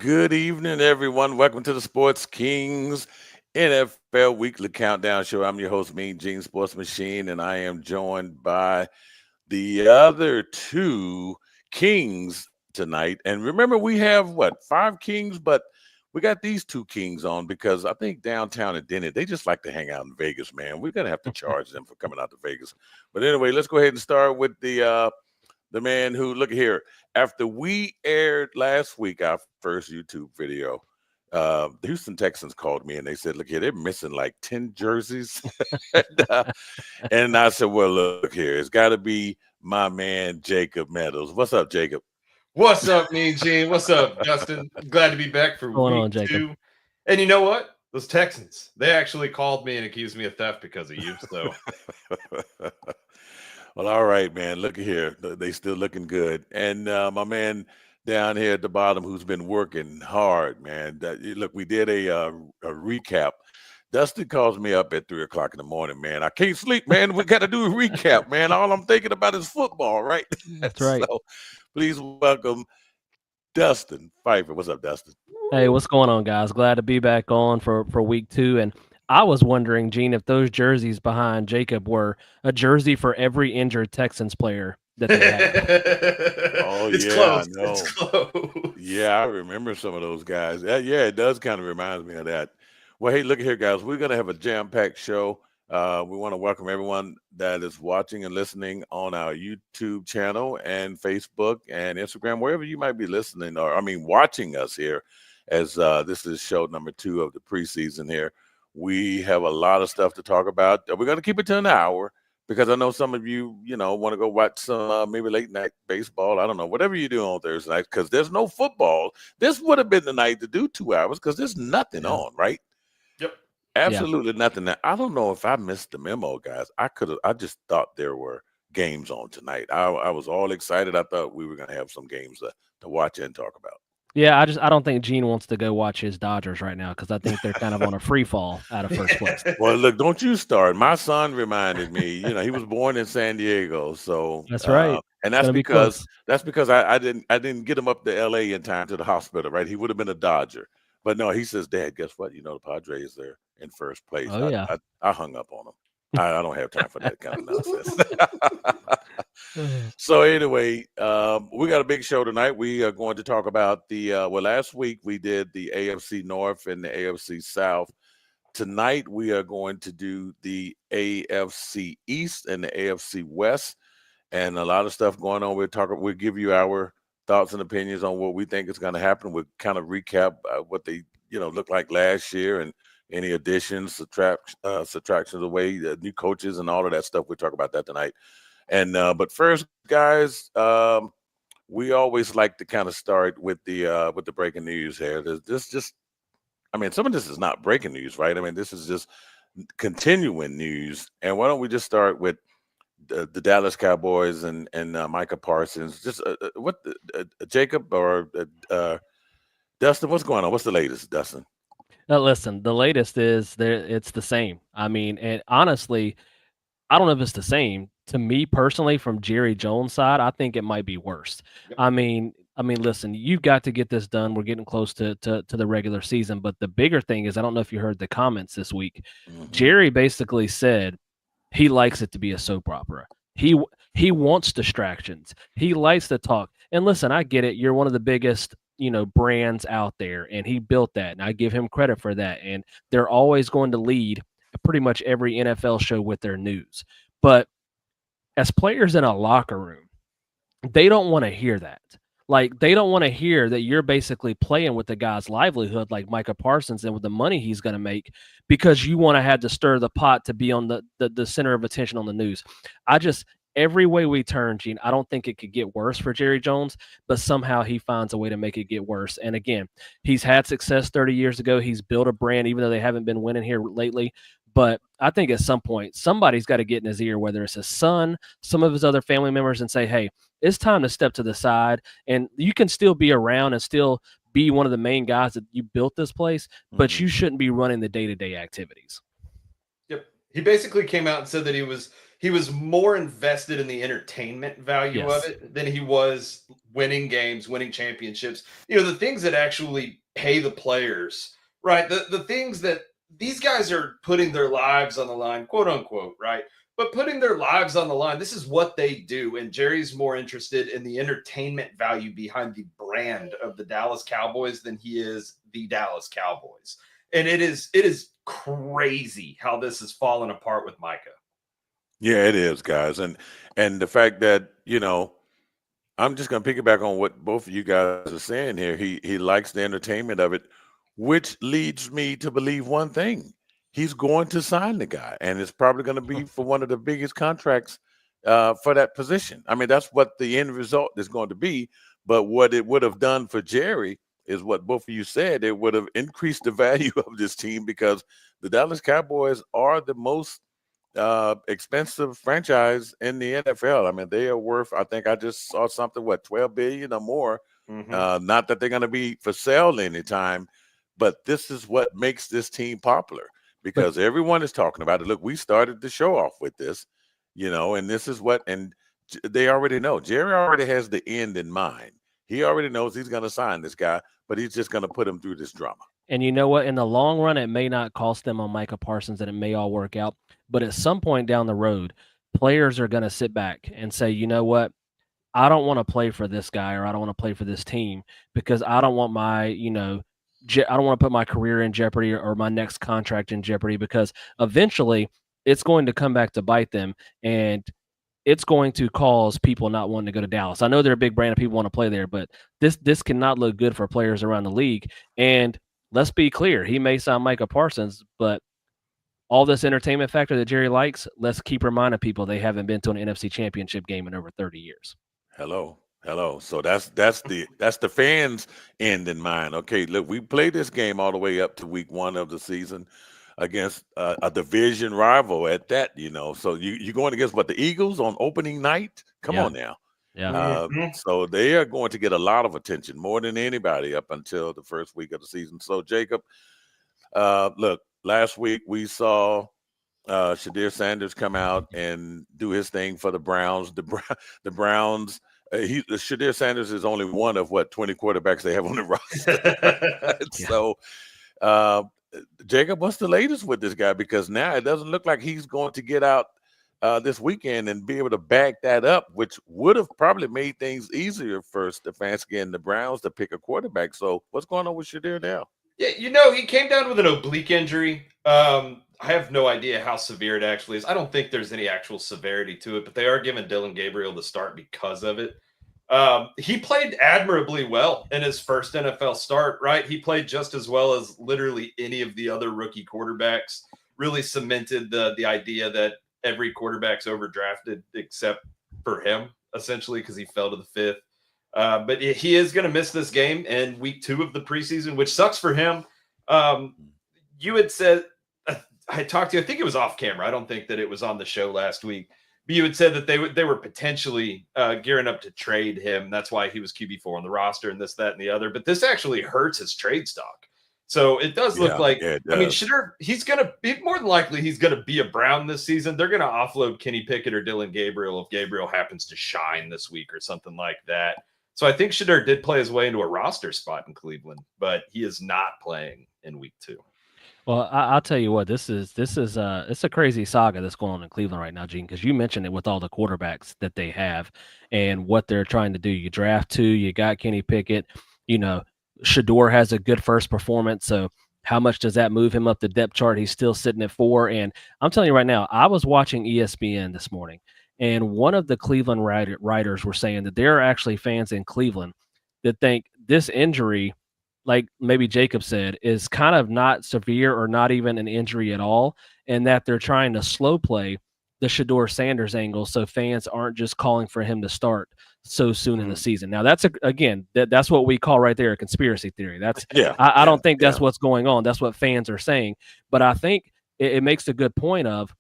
Good evening, everyone. Welcome to the Sports Kings NFL Weekly Countdown Show. I'm your host, Mean Gene Sports Machine, and I am joined by the other two Kings tonight. And remember, we have five Kings, but we got these two Kings on because I think downtown in Denny, they just like to hang out in Vegas, man. We're gonna have to charge them for coming out to Vegas. But anyway, let's go ahead and start with the man who, look here, after we aired last week our first YouTube video, the Houston Texans called me and they said, look here, they're missing like 10 jerseys. and I said, well, look here, it's got to be my man, Jacob Meadows. What's up, Jacob? What's up, Mean Gene? What's up, Dustin? Glad to be back for week 2. And you know what? Those Texans, they actually called me and accused me of theft because of you. So, well, all right, man. Look here, they still looking good. And my man down here at the bottom, who's been working hard, man. Look, we did a recap. Dustin calls me up at 3:00 in the morning, man. I can't sleep, man. We got to do a recap, man. All I'm thinking about is football, right? That's right. So, please welcome Dustin Pfeiffer. What's up, Dustin? Hey, what's going on, guys? Glad to be back on for week 2. And I was wondering, Gene, if those jerseys behind Jacob were a jersey for every injured Texans player that they had. Oh, it's yeah, close. I know. It's close. Yeah, I remember some of those guys. Yeah, it does kind of remind me of that. Well, hey, look here, guys. We're going to have a jam-packed show. We want to welcome everyone that is watching and listening on our YouTube channel and Facebook and Instagram, wherever you might be listening watching us here, as this is show number 2 of the preseason here. We have a lot of stuff to talk about. We're going to keep it to an hour because I know some of you, want to go watch some maybe late night baseball. I don't know, whatever you do on Thursday night, because there's no football. This would have been the night to do 2 hours because there's nothing on, right? Yep. Absolutely nothing. I don't know if I missed the memo, guys. I just thought there were games on tonight. I was all excited. I thought we were going to have some games to watch and talk about. Yeah, I don't think Gene wants to go watch his Dodgers right now because I think they're kind of on a free fall out of first place. Well, look, don't you start. My son reminded me, he was born in San Diego, so that's right. And that's because I didn't get him up to LA in time to the hospital, right? He would have been a Dodger. But no, he says, Dad, guess what? The Padres, they're in first place. Oh, yeah. I hung up on him. I don't have time for that kind of nonsense. So anyway, we got a big show tonight. We are going to talk about last week we did the AFC North and the AFC South. Tonight we are going to do the AFC East and the AFC West, and a lot of stuff going on. We'll give you our thoughts and opinions on what we think is going to happen. We'll kind of recap what they looked like last year and any additions, subtractions away, new coaches and all of that stuff. We'll talk about that tonight. And but first, guys, we always like to kind of start with the breaking news here. Some of this is not breaking news, right? This is just continuing news. And why don't we just start with the Dallas Cowboys and Micah Parsons? Just Jacob or Dustin, what's going on? What's the latest, Dustin? Listen, the latest is it's the same. And honestly, I don't know if it's the same. To me personally, from Jerry Jones' side, I think it might be worse. Yep. Listen, you've got to get this done. We're getting close to the regular season. But the bigger thing is, I don't know if you heard the comments this week. Mm-hmm. Jerry basically said he likes it to be a soap opera. He wants distractions. He likes to talk. And listen, I get it. You're one of the biggest brands out there, and he built that, and I give him credit for that. And they're always going to lead pretty much every NFL show with their news. But as players in a locker room, they don't want to hear that. Like, they don't want to hear that you're basically playing with the guy's livelihood like Micah Parsons and with the money he's going to make because you want to have to stir the pot to be on the center of attention on the news. Every way we turn, Gene, I don't think it could get worse for Jerry Jones, but somehow he finds a way to make it get worse. And again, he's had success 30 years ago. He's built a brand, even though they haven't been winning here lately. But I think at some point, somebody's got to get in his ear, whether it's his son, some of his other family members, and say, hey, it's time to step to the side. And you can still be around and still be one of the main guys that you built this place, but you shouldn't be running the day-to-day activities. Yep. He basically came out and said that he was he was more invested in the entertainment value of it than he was winning games, winning championships. The things that actually pay the players, right? The things that these guys are putting their lives on the line, quote unquote, right? But putting their lives on the line, this is what they do. And Jerry's more interested in the entertainment value behind the brand of the Dallas Cowboys than he is the Dallas Cowboys. And it is crazy how this has fallen apart with Micah. Yeah, it is, guys. And the fact that, I'm just going to piggyback on what both of you guys are saying here. He likes the entertainment of it, which leads me to believe one thing. He's going to sign the guy, and it's probably going to be for one of the biggest contracts for that position. I mean, that's what the end result is going to be. But what it would have done for Jerry is what both of you said. It would have increased the value of this team because the Dallas Cowboys are the most expensive franchise in the NFL. I mean, they are worth, I think I just saw something, $12 billion or more. Not that they're going to be for sale anytime, but this is what makes this team popular because everyone is talking about it. Look, we started the show off with this, and this is what, and they already know. Jerry already has the end in mind. He already knows he's going to sign this guy, but he's just going to put him through this drama. And you know what? In the long run, it may not cost them on Micah Parsons and it may all work out. But at some point down the road, players are going to sit back and say, you know what? I don't want to play for this guy or I don't want to play for this team because I don't want my, I don't want to put my career in jeopardy or my next contract in jeopardy because eventually it's going to come back to bite them and it's going to cause people not wanting to go to Dallas. I know they're a big brand of people want to play there, but this cannot look good for players around the league. And let's be clear, he may sign Micah Parsons, but all this entertainment factor that Jerry likes, let's keep reminding people they haven't been to an NFC Championship game in over 30 years. Hello. So that's the fans' end in mind. Okay, look, we played this game all the way up to week 1 of the season against a division rival at that, So you're going against the Eagles on opening night? Come on now. Yeah. So they are going to get a lot of attention, more than anybody up until the first week of the season. So Jacob, look, last week we saw Shadir Sanders come out and do his thing for the Browns. The Browns, Shadir Sanders is only one of 20 quarterbacks they have on the roster. So, Jacob, what's the latest with this guy? Because now it doesn't look like he's going to get out this weekend and be able to back that up, which would have probably made things easier for Stefanski and the Browns to pick a quarterback. So what's going on with Shadir now? Yeah, he came down with an oblique injury. I have no idea how severe it actually is. I don't think there's any actual severity to it, but they are giving Dillon Gabriel the start because of it. He played admirably well in his first NFL start, right? He played just as well as literally any of the other rookie quarterbacks, really cemented the idea that every quarterback's overdrafted except for him, essentially, because he fell to the 5th. But he is going to miss this game in week 2 of the preseason, which sucks for him. You had said, I talked to you, I think it was off camera. I don't think that it was on the show last week. But you had said that they were potentially gearing up to trade him. That's why he was QB4 on the roster and this, that, and the other. But this actually hurts his trade stock. So it does look like, Shadir, he's going to be more than likely he's going to be a Brown this season. They're going to offload Kenny Pickett or Dillon Gabriel if Gabriel happens to shine this week or something like that. So I think Shadir did play his way into a roster spot in Cleveland, but he is not playing in week 2. Well, I'll tell you what, it's a crazy saga that's going on in Cleveland right now, Gene, because you mentioned it with all the quarterbacks that they have and what they're trying to do. You draft 2, you got Kenny Pickett, Shador has a good first performance. So how much does that move him up the depth chart? He's still sitting at 4. And I'm telling you right now, I was watching ESPN this morning, and one of the Cleveland writers were saying that there are actually fans in Cleveland that think this injury, like maybe Jacob said, is kind of not severe or not even an injury at all, and that they're trying to slow play the Shador Sanders angle so fans aren't just calling for him to start so soon in the season. Now, that's that's what we call right there a conspiracy theory. That's I don't think that's what's going on. That's what fans are saying. But I think it makes a good point of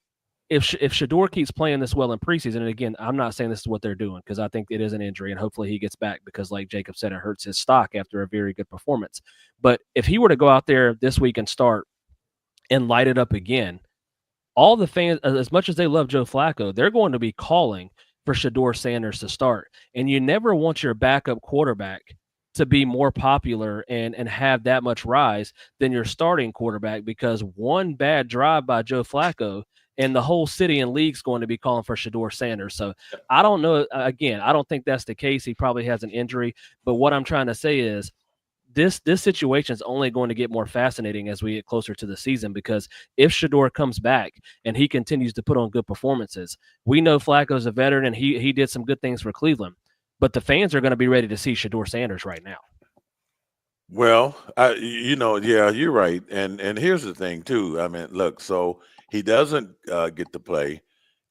if Shador keeps playing this well in preseason, and again, I'm not saying this is what they're doing because I think it is an injury and hopefully he gets back because like Jacob said, it hurts his stock after a very good performance. But if he were to go out there this week and start and light it up again, all the fans, as much as they love Joe Flacco, they're going to be calling for Shedeur Sanders to start. And you never want your backup quarterback to be more popular and have that much rise than your starting quarterback, because one bad drive by Joe Flacco and the whole city and league's going to be calling for Shedeur Sanders. So I don't know. Again, I don't think that's the case. He probably has an injury. But what I'm trying to say is this situation is only going to get more fascinating as we get closer to the season, because if Shedeur comes back and he continues to put on good performances, we know Flacco's a veteran and he did some good things for Cleveland. But the fans are going to be ready to see Shedeur Sanders right now. Well, yeah, you're right. And here's the thing too. I mean, look, so he doesn't get to play,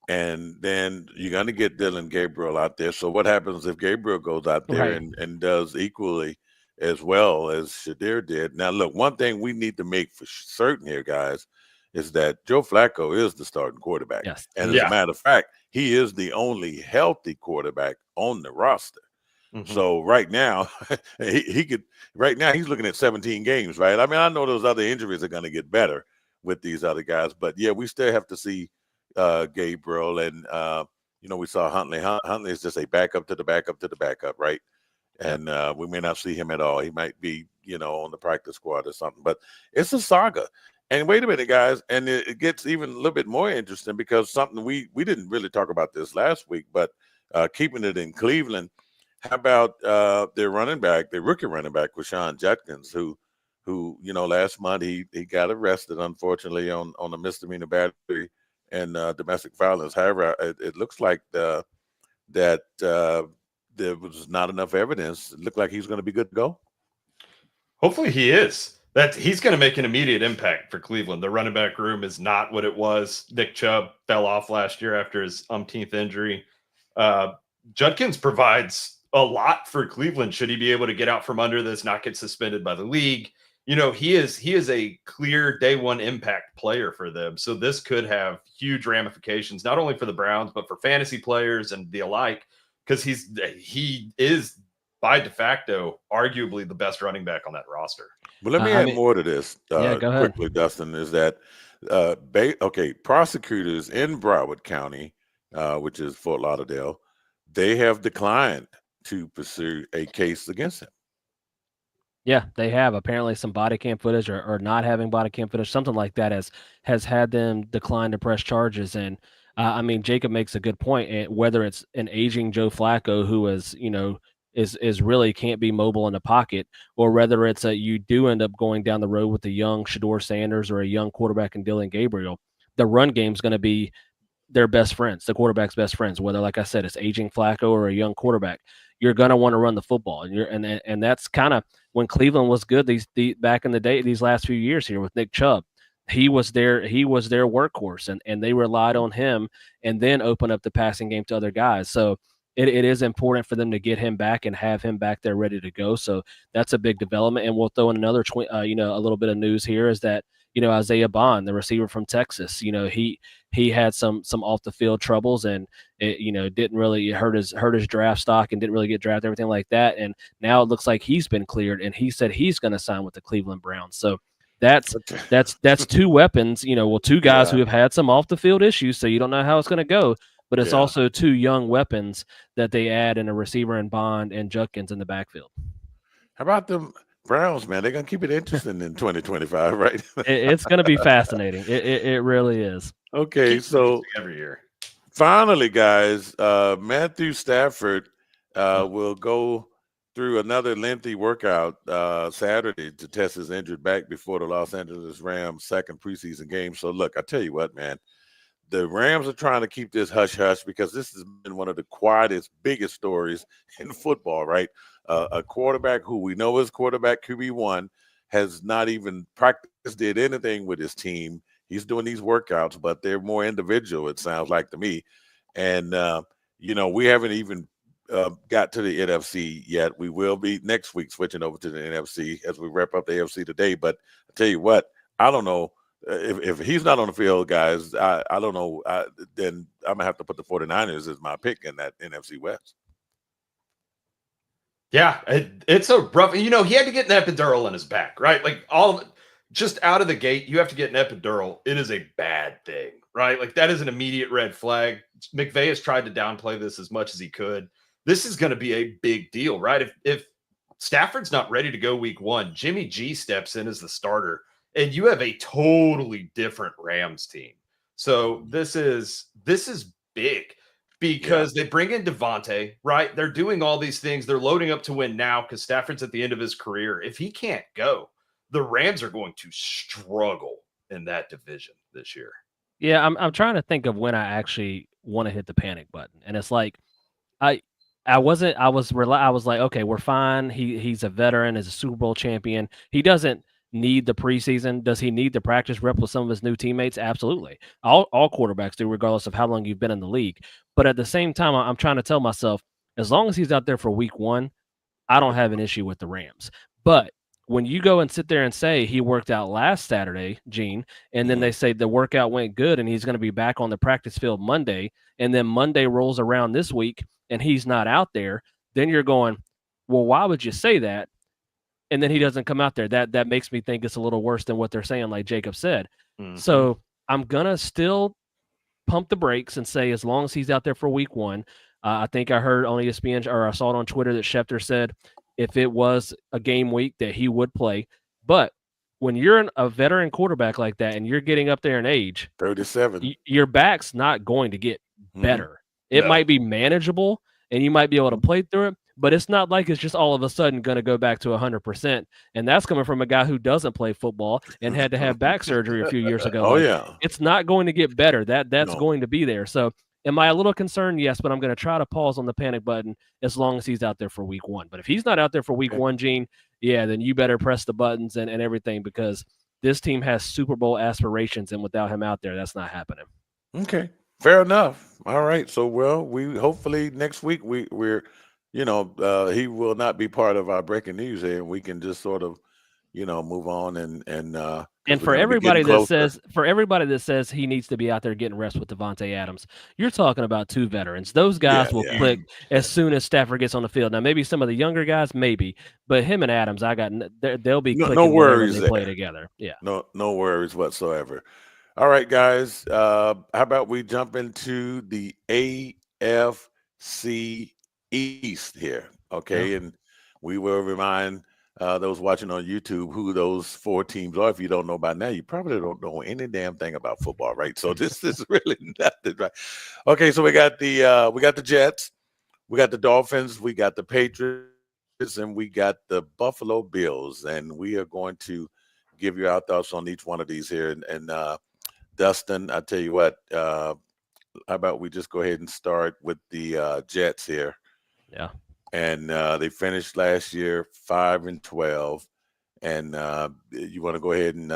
and then you're going to get Dylan Gabriel out there. So what happens if Gabriel goes out there Right. and does equally as well as Shadir did? Now, look, one thing we need to make for certain here, guys, is that Joe Flacco is the starting quarterback. Yes. And as Yeah. a matter of fact, he is the only healthy quarterback on the roster. Mhm. So right now, he could. Right now, he's looking at 17 games, right? I mean, I know those other injuries are going to get better with these other guys, but yeah, we still have to see Gabriel, and we saw Huntley. Huntley is just a backup to the backup to the backup, right? And we may not see him at all. He might be, on the practice squad or something. But it's a saga. And wait a minute, guys, and it gets even a little bit more interesting, because something we didn't really talk about this last week, but keeping it in Cleveland. How about their running back, their rookie running back, Rashawn Judkins, who last month he got arrested, unfortunately, on a misdemeanor battery and domestic violence. However, it looks like that there was not enough evidence. It looked like he's going to be good to go. Hopefully he is. That he's going to make an immediate impact for Cleveland. The running back room is not what it was. Nick Chubb fell off last year after his umpteenth injury. Judkins provides a lot for Cleveland should he be able to get out from under this, not get suspended by the league. He is a clear day one impact player for them. So this could have huge ramifications, not only for the Browns, but for fantasy players and the alike, because he is by de facto arguably the best running back on that roster. But let me add more to this yeah, go ahead. quickly, Dustin, is that prosecutors in Broward County, which is Fort Lauderdale, they have declined to pursue a case against him. Yeah, they have. Apparently some body cam footage or not having body cam footage, something like that has had them decline to press charges. And I mean, Jacob makes a good point. Whether it's an aging Joe Flacco who is really can't be mobile in the pocket, or whether it's you do end up going down the road with a young Shedeur Sanders or a young quarterback in Dylan Gabriel, the run game's going to be their best friends, the quarterback's best friends, whether, like I said, it's aging Flacco or a young quarterback. You're going to want to run the football. And that's kind of when Cleveland was good back in the day, these last few years here with Nick Chubb. He was their workhorse, and they relied on him and then open up the passing game to other guys. So it is important for them to get him back and have him back there ready to go. So that's a big development. And we'll throw in another a little bit of news here is that Isaiah Bond, the receiver from Texas, he had some off the field troubles, and it didn't really hurt his draft stock and didn't really get drafted, everything like that. And now it looks like he's been cleared, and he said he's going to sign with the Cleveland Browns. So that's two weapons, two guys who have had some off the field issues. So you don't know how it's going to go, but it's also two young weapons that they add in a receiver and Bond and Judkins in the backfield. How about them Browns, man? They're going to keep it interesting in 2025, right? It's going to be fascinating. It really is. Okay, so every year. Finally, guys, Matthew Stafford will go through another lengthy workout Saturday to test his injured back before the Los Angeles Rams' second preseason game. So, look, I tell you what, man, the Rams are trying to keep this hush-hush because this has been one of the quietest, biggest stories in football, right? A quarterback who we know is quarterback QB1 has not even practiced, did anything with his team. He's doing these workouts, but they're more individual, it sounds like to me. And, we haven't even got to the NFC yet. We will be next week switching over to the NFC as we wrap up the AFC today. But I tell you what, I don't know. If he's not on the field, guys, I don't know. Then I'm going to have to put the 49ers as my pick in that NFC West. Yeah, it's a rough. He had to get an epidural in his back, right? Like just out of the gate, you have to get an epidural. It is a bad thing, right? Like that is an immediate red flag. McVay has tried to downplay this as much as he could. This is going to be a big deal, right? If Stafford's not ready to go week 1, Jimmy G steps in as the starter, and you have a totally different Rams team. So this is big because they bring in Devontae, right? They're doing all these things. They're loading up to win now because Stafford's at the end of his career. If he can't go, the Rams are going to struggle in that division this year. Yeah, I'm trying to think of when I actually want to hit the panic button, and it's like I was like, okay, we're fine. He's a veteran, is a Super Bowl champion. He doesn't need the preseason. Does he need the practice rep with some of his new teammates? Absolutely. All quarterbacks do, regardless of how long you've been in the league. But at the same time, I'm trying to tell myself, as long as he's out there for week 1, I don't have an issue with the Rams. But when you go and sit there and say he worked out last Saturday, Gene, and then they say the workout went good and he's going to be back on the practice field Monday, and then Monday rolls around this week and he's not out there, then you're going, well, why would you say that? And then he doesn't come out there. That makes me think it's a little worse than what they're saying, like Jacob said. So I'm going to still pump the brakes and say as long as he's out there for week 1. I think I heard on ESPN, or I saw it on Twitter, that Schefter said if it was a game week that he would play. But when you're a veteran quarterback like that and you're getting up there in age, 37, your back's not going to get better. It might be manageable and you might be able to play through it, but it's not like it's just all of a sudden going to go back to 100%. And that's coming from a guy who doesn't play football and had to have back surgery a few years ago. Oh, yeah. It's not going to get better. That's going to be there. So am I a little concerned? Yes, but I'm going to try to pause on the panic button as long as he's out there for week 1. But if he's not out there for week 1, Gene, yeah, then you better press the buttons and everything, because this team has Super Bowl aspirations, and without him out there, that's not happening. Okay, fair enough. All right. So, well, we hopefully next week we're he will not be part of our breaking news here, and we can just sort of, move on and for everybody that says he needs to be out there getting reps with Devontae Adams, you're talking about 2 veterans. Those guys will click as soon as Stafford gets on the field. Now, maybe some of the younger guys, maybe, but him and Adams, they'll be clicking no worries when they play together. Yeah, no worries whatsoever. All right, guys. How about we jump into the AFC East here? Okay, and we will remind those watching on YouTube who those 4 teams are. If you don't know by now, you probably don't know any damn thing about football, right? So this is really nothing, right? Okay, so we got the Jets, we got the Dolphins, we got the Patriots, and we got the Buffalo Bills, and we are going to give you our thoughts on each one of these here. And Dustin, I tell you what, how about we just go ahead and start with the Jets here? Yeah. And they finished last year 5-12. And you want to go ahead and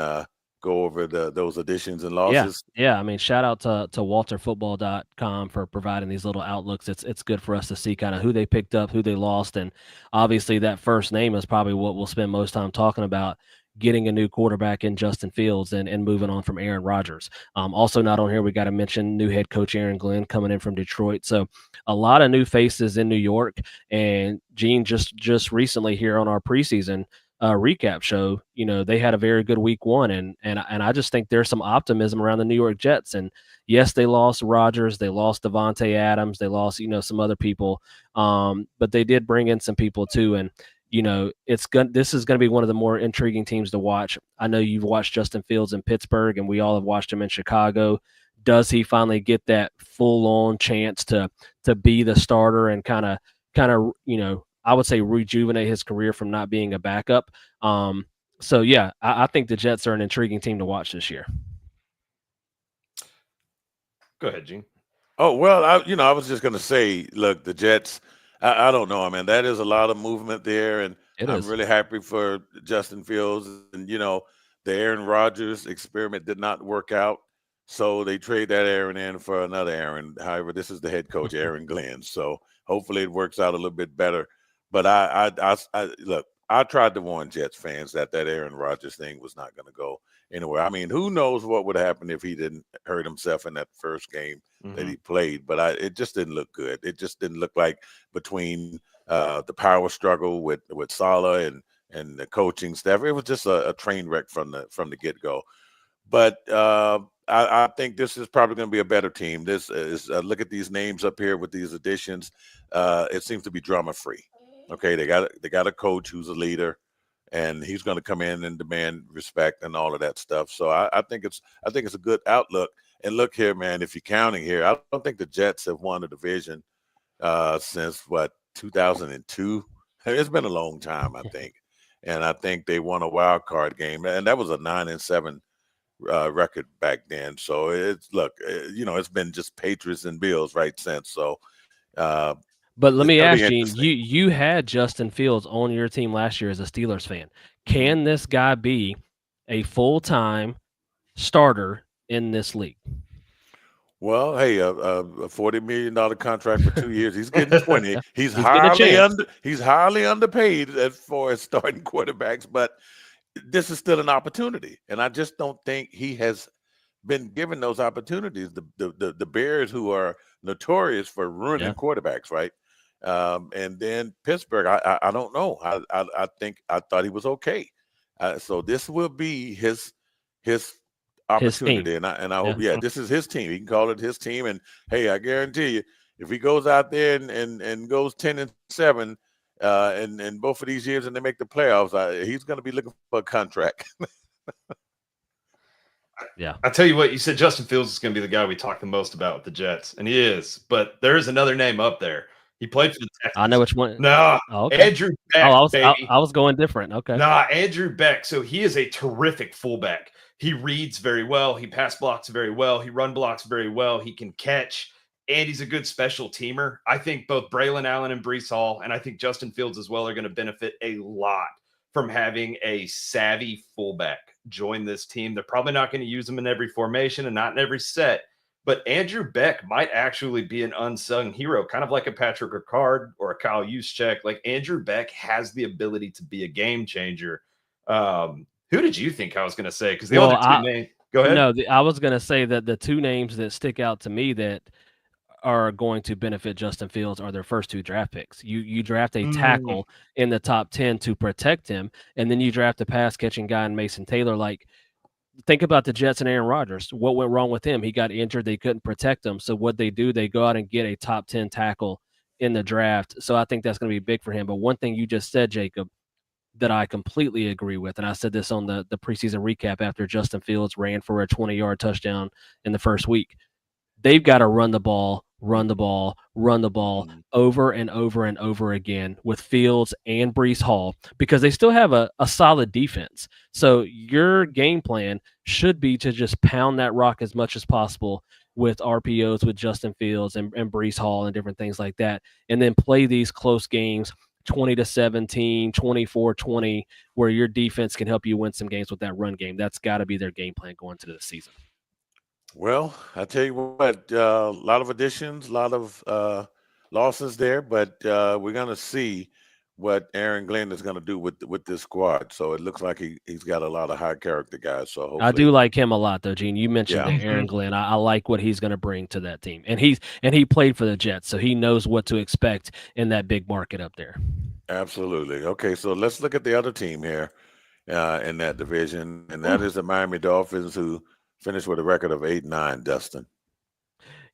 go over those additions and losses? Yeah. I mean, shout out to walterfootball.com for providing these little outlooks. It's good for us to see kind of who they picked up, who they lost. And obviously that first name is probably what we'll spend most time talking about, getting a new quarterback in Justin Fields and moving on from Aaron Rodgers. Also not on here, we got to mention new head coach Aaron Glenn coming in from Detroit. So a lot of new faces in New York. And Gene, just recently here on our preseason recap show, they had a very good week 1. And I just think there's some optimism around the New York Jets. And yes, they lost Rodgers, they lost Devontae Adams, they lost, some other people. But they did bring in some people too. And this is going to be one of the more intriguing teams to watch. I know you've watched Justin Fields in Pittsburgh, and we all have watched him in Chicago. Does he finally get that full-on chance to be the starter and kind of, I would say rejuvenate his career from not being a backup? So yeah, I think the Jets are an intriguing team to watch this year. Go ahead, Gene. Oh, well, I was just going to say, look, the Jets, I don't know. I mean, that is a lot of movement there, and I'm really happy for Justin Fields. And, the Aaron Rodgers experiment did not work out, so they trade that Aaron in for another Aaron. However, this is the head coach, Aaron Glenn, so hopefully it works out a little bit better. But I tried to warn Jets fans that Aaron Rodgers thing was not going to go anywhere. I mean, who knows what would happen if he didn't hurt himself in that first game that he played, but it just didn't look good. It just didn't look like, between the power struggle with Saleh and and the coaching staff. It was just a train wreck from the get go. But I think this is probably going to be a better team. This is look at these names up here with these additions. It seems to be drama free. Okay, they got a coach who's a leader, and he's going to come in and demand respect and all of that stuff. So I think it's a good outlook. And look here, man, if you're counting here, I don't think the Jets have won a division since 2002. It's been a long time, I think. And I think they won a wild card game, and that was a 9-7 record back then. So it's been just Patriots and Bills right since. So, but let me ask Gene, you had Justin Fields on your team last year as a Steelers fan. Can this guy be a full-time starter in this league? Well, hey, a $40 million contract for 2 years. He's getting 20. He's highly underpaid as far as starting quarterbacks, but this is still an opportunity, and I just don't think he has been given those opportunities. The Bears, who are notorious for ruining quarterbacks, right? And then Pittsburgh, I don't know. I thought he was okay. So this will be his opportunity, and I hope this is his team. He can call it his team, and hey, I guarantee you, if he goes out there and goes 10-7. And both of these years, and they make the playoffs, he's going to be looking for a contract. Yeah, I tell you what, you said Justin Fields is going to be the guy we talk the most about with the Jets, and he is. But there is another name up there. He played for the Texans. I know which one. No, Andrew Beck. I was going different. Okay. Nah, Andrew Beck. So he is a terrific fullback. He reads very well. He pass blocks very well. He run blocks very well. He can catch. And he's a good special teamer. I think both Braylon Allen and Breece Hall, and I think Justin Fields as well, are going to benefit a lot from having a savvy fullback join this team. They're probably not going to use him in every formation and not in every set, but Andrew Beck might actually be an unsung hero, kind of like a Patrick Ricard or a Kyle Juszczyk. Like, Andrew Beck has the ability to be a game changer. Who did you think I was going to say? Because the other two names. Go ahead. No, I was going to say that the two names that stick out to me that are going to benefit Justin Fields are their first two draft picks. You draft a tackle in the top 10 to protect him, and then you draft a pass catching guy in Mason Taylor. Like, think about the Jets and Aaron Rodgers. What went wrong with him? He got injured. They couldn't protect him. So what they do, they go out and get a top 10 tackle in the draft. So I think that's going to be big for him. But one thing you just said, Jacob, that I completely agree with, and I said this on the preseason recap after Justin Fields ran for a 20-yard touchdown in the first week. They've got to run the ball over and over and over again with Fields and Breece Hall, because they still have a solid defense. So your game plan should be to just pound that rock as much as possible with RPOs with Justin Fields and Breece Hall and different things like that, and then play these close games 20-17, 24-20, where your defense can help you win some games with that run game. That's got to be their game plan going into the season. Well, I tell you what, a lot of additions, a lot of losses there, but we're going to see what Aaron Glenn is going to do with this squad. So it looks like he's got a lot of high character guys. So hopefully... I do like him a lot, though, Gene. You mentioned Aaron Glenn. I like what he's going to bring to that team, and he played for the Jets, so he knows what to expect in that big market up there. Absolutely. Okay, so let's look at the other team here in that division, and that is the Miami Dolphins, who finished with a record of 8-9, Dustin.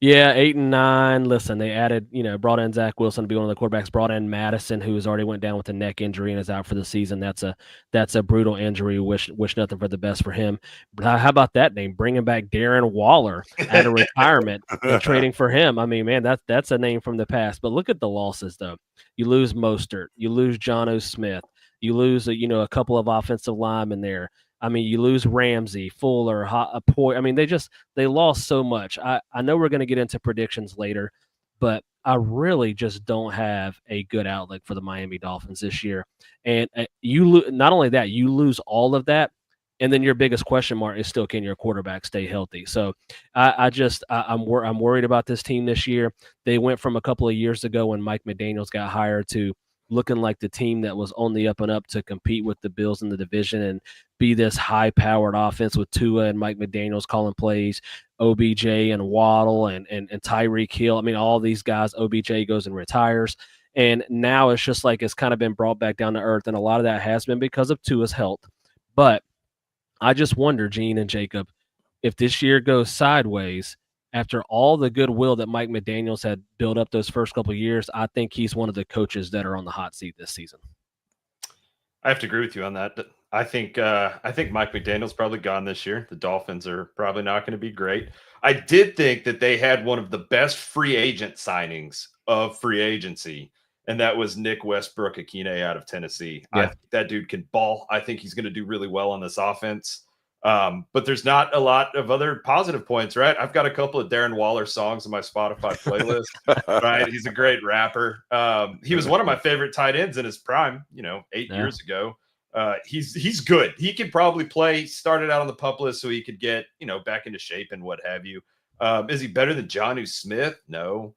Yeah, 8-9. Listen, they added, brought in Zach Wilson to be one of the quarterbacks, brought in Madison, who's already went down with a neck injury and is out for the season. That's a brutal injury. Wish nothing for the best for him. But how about that name? Bringing back Darren Waller out of retirement and trading for him. I mean, man, that's a name from the past. But look at the losses, though. You lose Mostert. You lose Jonnu Smith. You lose, a couple of offensive linemen there. I mean, you lose Ramsey, Fuller, Poy. I mean, they lost so much. I know we're going to get into predictions later, but I really just don't have a good outlook for the Miami Dolphins this year. And not only that, you lose all of that, and then your biggest question mark is still, can your quarterback stay healthy? So I'm worried about this team this year. They went from a couple of years ago when Mike McDaniels got hired to looking like the team that was on the up and up to compete with the Bills in the division and be this high-powered offense with Tua and Mike McDaniels calling plays, OBJ and Waddle and Tyreek Hill. I mean, all these guys, OBJ goes and retires. And now it's just like it's kind of been brought back down to earth. And a lot of that has been because of Tua's health. But I just wonder, Gene and Jacob, if this year goes sideways, after all the goodwill that Mike McDaniels had built up those first couple of years, I think he's one of the coaches that are on the hot seat this season. I have to agree with you on that. I think Mike McDaniel's probably gone this year. The Dolphins are probably not going to be great. I did think that they had one of the best free agent signings of free agency, and that was Nick Westbrook-Akine out of Tennessee. Yeah. I think that dude can ball. I think he's going to do really well on this offense. But there's not a lot of other positive points, right? I've got a couple of Darren Waller songs in my Spotify playlist, right? He's a great rapper. He was one of my favorite tight ends in his prime, 8 years ago. He's good. He could probably play, started out on the pup list so he could get, back into shape and what have you. Is he better than Jonnu Smith? No.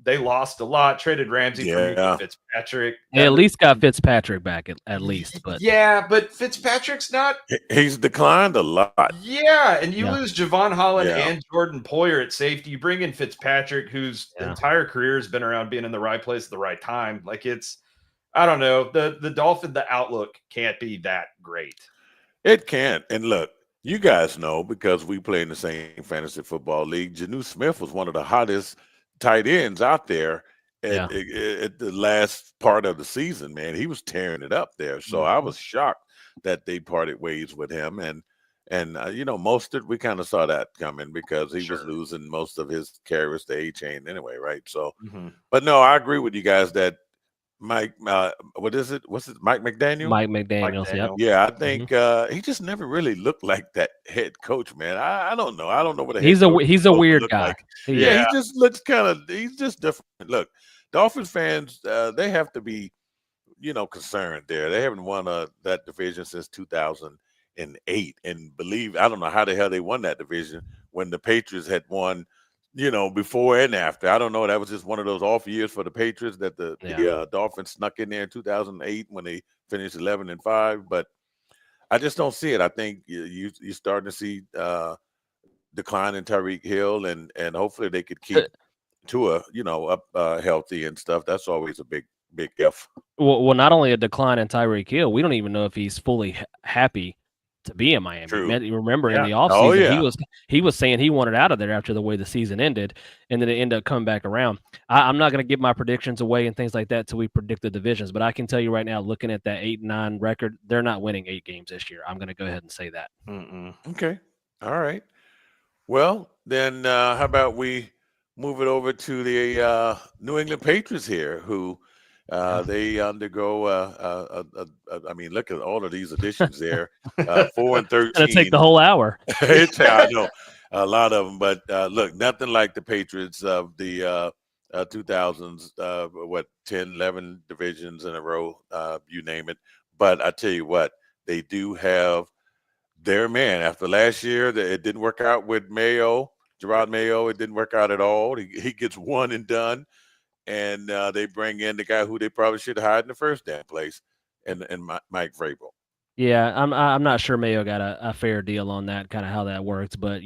They lost a lot, traded Ramsey for Fitzpatrick. They at least got Fitzpatrick back at least. But yeah, but Fitzpatrick's not. He's declined a lot. Yeah, and you lose Javon Holland and Jordan Poyer at safety. You bring in Fitzpatrick, whose entire career has been around being in the right place at the right time. Like I don't know. The Dolphin, the outlook can't be that great. It can't. And look, you guys know because we play in the same fantasy football league. Jonnu Smith was one of the hottest tight ends out there at the last part of the season, man. He was tearing it up there. So I was shocked that they parted ways with him. And Mostert, we kind of saw that coming because he was losing most of his carries to A-Chain anyway, right? So, but no, I agree with you guys that Mike, what is it? What's it? Mike McDaniel? Mike McDaniels, yep. Yeah, I think he just never really looked like that head coach, man. I don't know. I don't know what he's a weird guy. Like. Yeah, he just looks he's just different. Look, Dolphins fans, they have to be, concerned there. They haven't won that division since 2008. And I don't know how the hell they won that division when the Patriots had won, before and after. I don't know. That was just one of those off years for the Patriots that the Dolphins snuck in there in 2008 when they finished 11-5. But I just don't see it. I think you're starting to see decline in Tyreek Hill, and hopefully they could keep Tua, up healthy and stuff. That's always a big if. Well, not only a decline in Tyreek Hill, we don't even know if he's fully happy to be in Miami. True. Remember in the offseason, he was saying he wanted out of there after the way the season ended, and then it ended up coming back around. I'm not going to give my predictions away and things like that till we predict the divisions, but I can tell you right now, looking at that 8-9 record, they're not winning 8 games this year. I'm going to go ahead and say that. Okay. All right. Well, then how about we move it over to the New England Patriots here, who they undergo. I mean, look at all of these additions there. 4-13. It's gonna take the whole hour. I know a lot of them, but look, nothing like the Patriots of the 2000s. 10, 11 divisions in a row, you name it. But I tell you what, they do have their man. After last year, it didn't work out with Gerard Mayo. It didn't work out at all. He gets one and done. And they bring in the guy who they probably should have hired in the first damn place, and Mike Vrabel. Yeah, I'm not sure Mayo got a fair deal on that, kind of how that works, but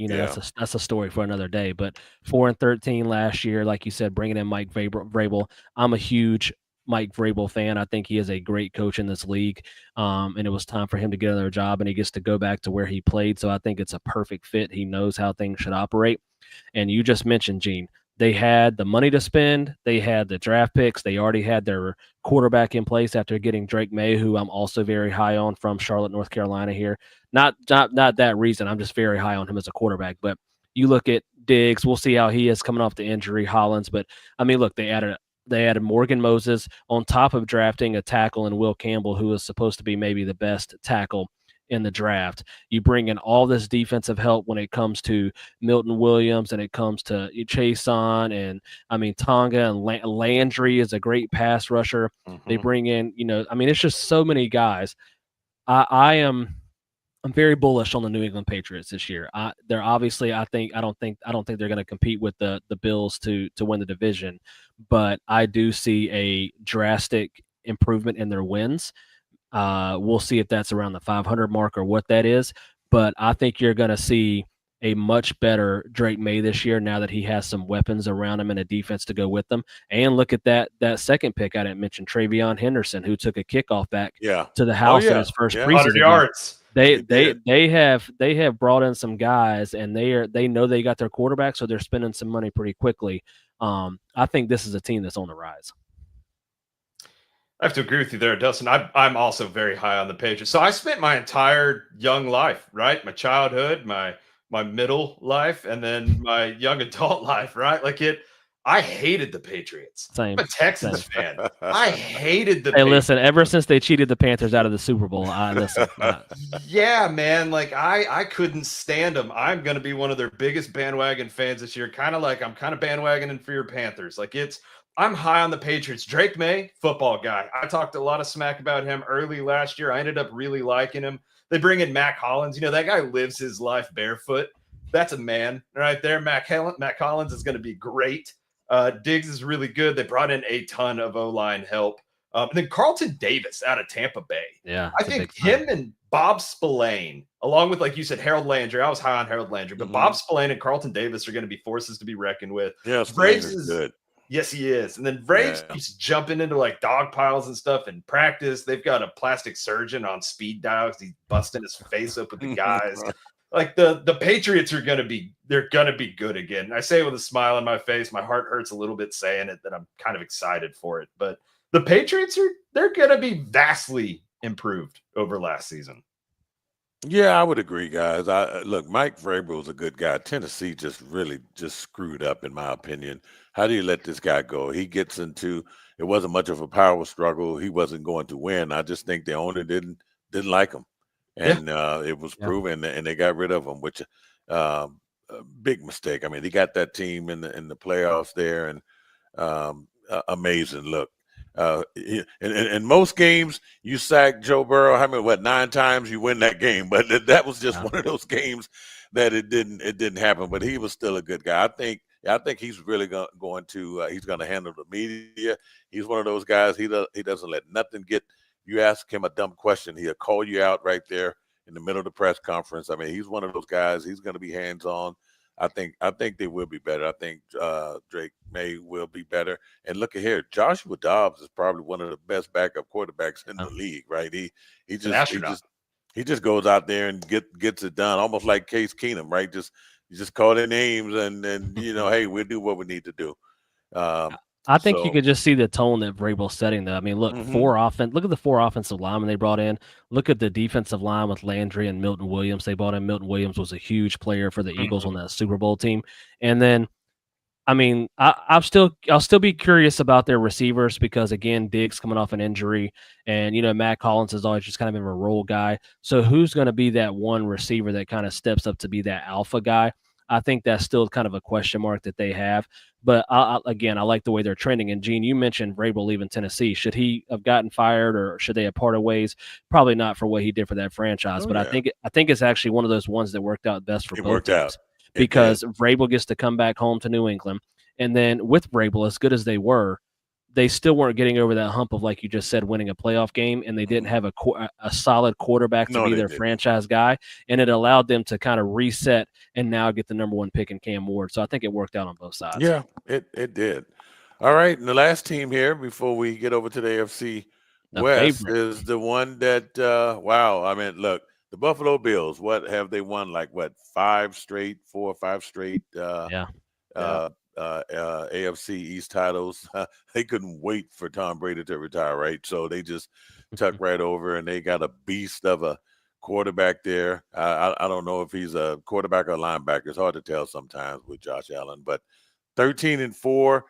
that's a story for another day. But 4-13 last year, like you said, bringing in Mike Vrabel. I'm a huge Mike Vrabel fan. I think he is a great coach in this league, and it was time for him to get another job, and he gets to go back to where he played. So I think it's a perfect fit. He knows how things should operate. And you just mentioned, Gene, they had the money to spend. They had the draft picks. They already had their quarterback in place after getting Drake May, who I'm also very high on from Charlotte, North Carolina here. Not that reason. I'm just very high on him as a quarterback. But you look at Diggs. We'll see how he is coming off the injury, Hollins. But, I mean, look, they added Morgan Moses on top of drafting a tackle in Will Campbell, who is supposed to be maybe the best tackle in the draft. You bring in all this defensive help when it comes to Milton Williams and it comes to Chason, and I mean Tonga and Landry is a great pass rusher. They bring in, it's just so many guys. I'm very bullish on the New England Patriots this year. They're obviously, I don't think they're going to compete with the Bills to win the division, but I do see a drastic improvement in their wins. We'll see if that's around the 500 mark or what that is, but I think you're going to see a much better Drake May this year now that he has some weapons around him and a defense to go with them. And look at that second pick I didn't mention, Travion Henderson, who took a kickoff back to the house in his first 100 preseason yards. They have brought in some guys, and they know they got their quarterback, so they're spending some money pretty quickly. I think this is a team that's on the rise. I have to agree with you there, Dustin. I'm also very high on the Patriots. So I spent my entire young life, right? My childhood, my middle life, and then my young adult life, right? I hated the Patriots. Same. I'm a Texans fan. I hated the Patriots. Listen, ever since they cheated the Panthers out of the Super Bowl, yeah, man. I couldn't stand them. I'm going to be one of their biggest bandwagon fans this year. I'm kind of bandwagoning for your Panthers. I'm high on the Patriots. Drake May, football guy. I talked a lot of smack about him early last year. I ended up really liking him. They bring in Matt Collins. That guy lives his life barefoot. That's a man right there. Matt Collins is going to be great. Diggs is really good. They brought in a ton of O-line help. And then Carlton Davis out of Tampa Bay. Yeah, I think him and Bob Spillane, along with, like you said, Harold Landry. I was high on Harold Landry, but Bob Spillane and Carlton Davis are going to be forces to be reckoned with. Yeah, Braves is good. Yes, he is. And then Braves keeps jumping into dog piles and stuff in practice. They've got a plastic surgeon on speed dial because he's busting his face up with the guys. The Patriots are gonna be good again. I say it with a smile on my face. My heart hurts a little bit saying it, that I'm kind of excited for it. But the Patriots they're gonna be vastly improved over last season. Yeah, I would agree, guys. Look, Mike Vrabel is a good guy. Tennessee just screwed up, in my opinion. How do you let this guy go? He gets into it wasn't much of a power struggle. He wasn't going to win. I just think the owner didn't like him, and it was proven, and they got rid of him, which a big mistake. I mean, they got that team in the playoffs there, and amazing. Look. In most games, you sack Joe Burrow. 9 times you win that game, but that was just one of those games that it didn't happen. But he was still a good guy. I think he's really going to he's going to handle the media. He's one of those guys. He doesn't let nothing get. You ask him a dumb question, he'll call you out right there in the middle of the press conference. I mean, he's one of those guys. He's going to be hands on. I think they will be better. I think Drake May will be better. And look at here, Joshua Dobbs is probably one of the best backup quarterbacks in the league, right? He just goes out there and gets it done, almost like Case Keenum, right? You just call their names and hey, we'll do what we need to do. I think you could just see the tone that Vrabel's setting, though. I mean, look, look at the 4 offensive linemen they brought in. Look at the defensive line with Landry and Milton Williams. They brought in Milton Williams, was a huge player for the Eagles on that Super Bowl team. And then, I mean, I'll still be curious about their receivers because, again, Diggs coming off an injury, and Matt Collins has always just kind of been a role guy. So who's going to be that one receiver that kind of steps up to be that alpha guy? I think that's still kind of a question mark that they have. But I like the way they're trending. And Gene, you mentioned Vrabel leaving Tennessee. Should he have gotten fired, or should they have parted ways? Probably not for what he did for that franchise. I think it's actually one of those ones that worked out best for both teams. Because Vrabel gets to come back home to New England, and then with Vrabel, as good as they were, they still weren't getting over that hump of, like you just said, winning a playoff game, and they didn't have a solid quarterback to be their franchise guy, and it allowed them to kind of reset and now get the number 1 pick in Cam Ward. So I think it worked out on both sides. Yeah, it did. All right, and the last team here before we get over to the AFC West is the one that, wow, I mean, look, the Buffalo Bills, what have they won? 4 or 5 straight AFC East titles. They couldn't wait for Tom Brady to retire, right? So they just tuck right over, and they got a beast of a quarterback there. I don't know if he's a quarterback or linebacker. It's hard to tell sometimes with Josh Allen, but 13-4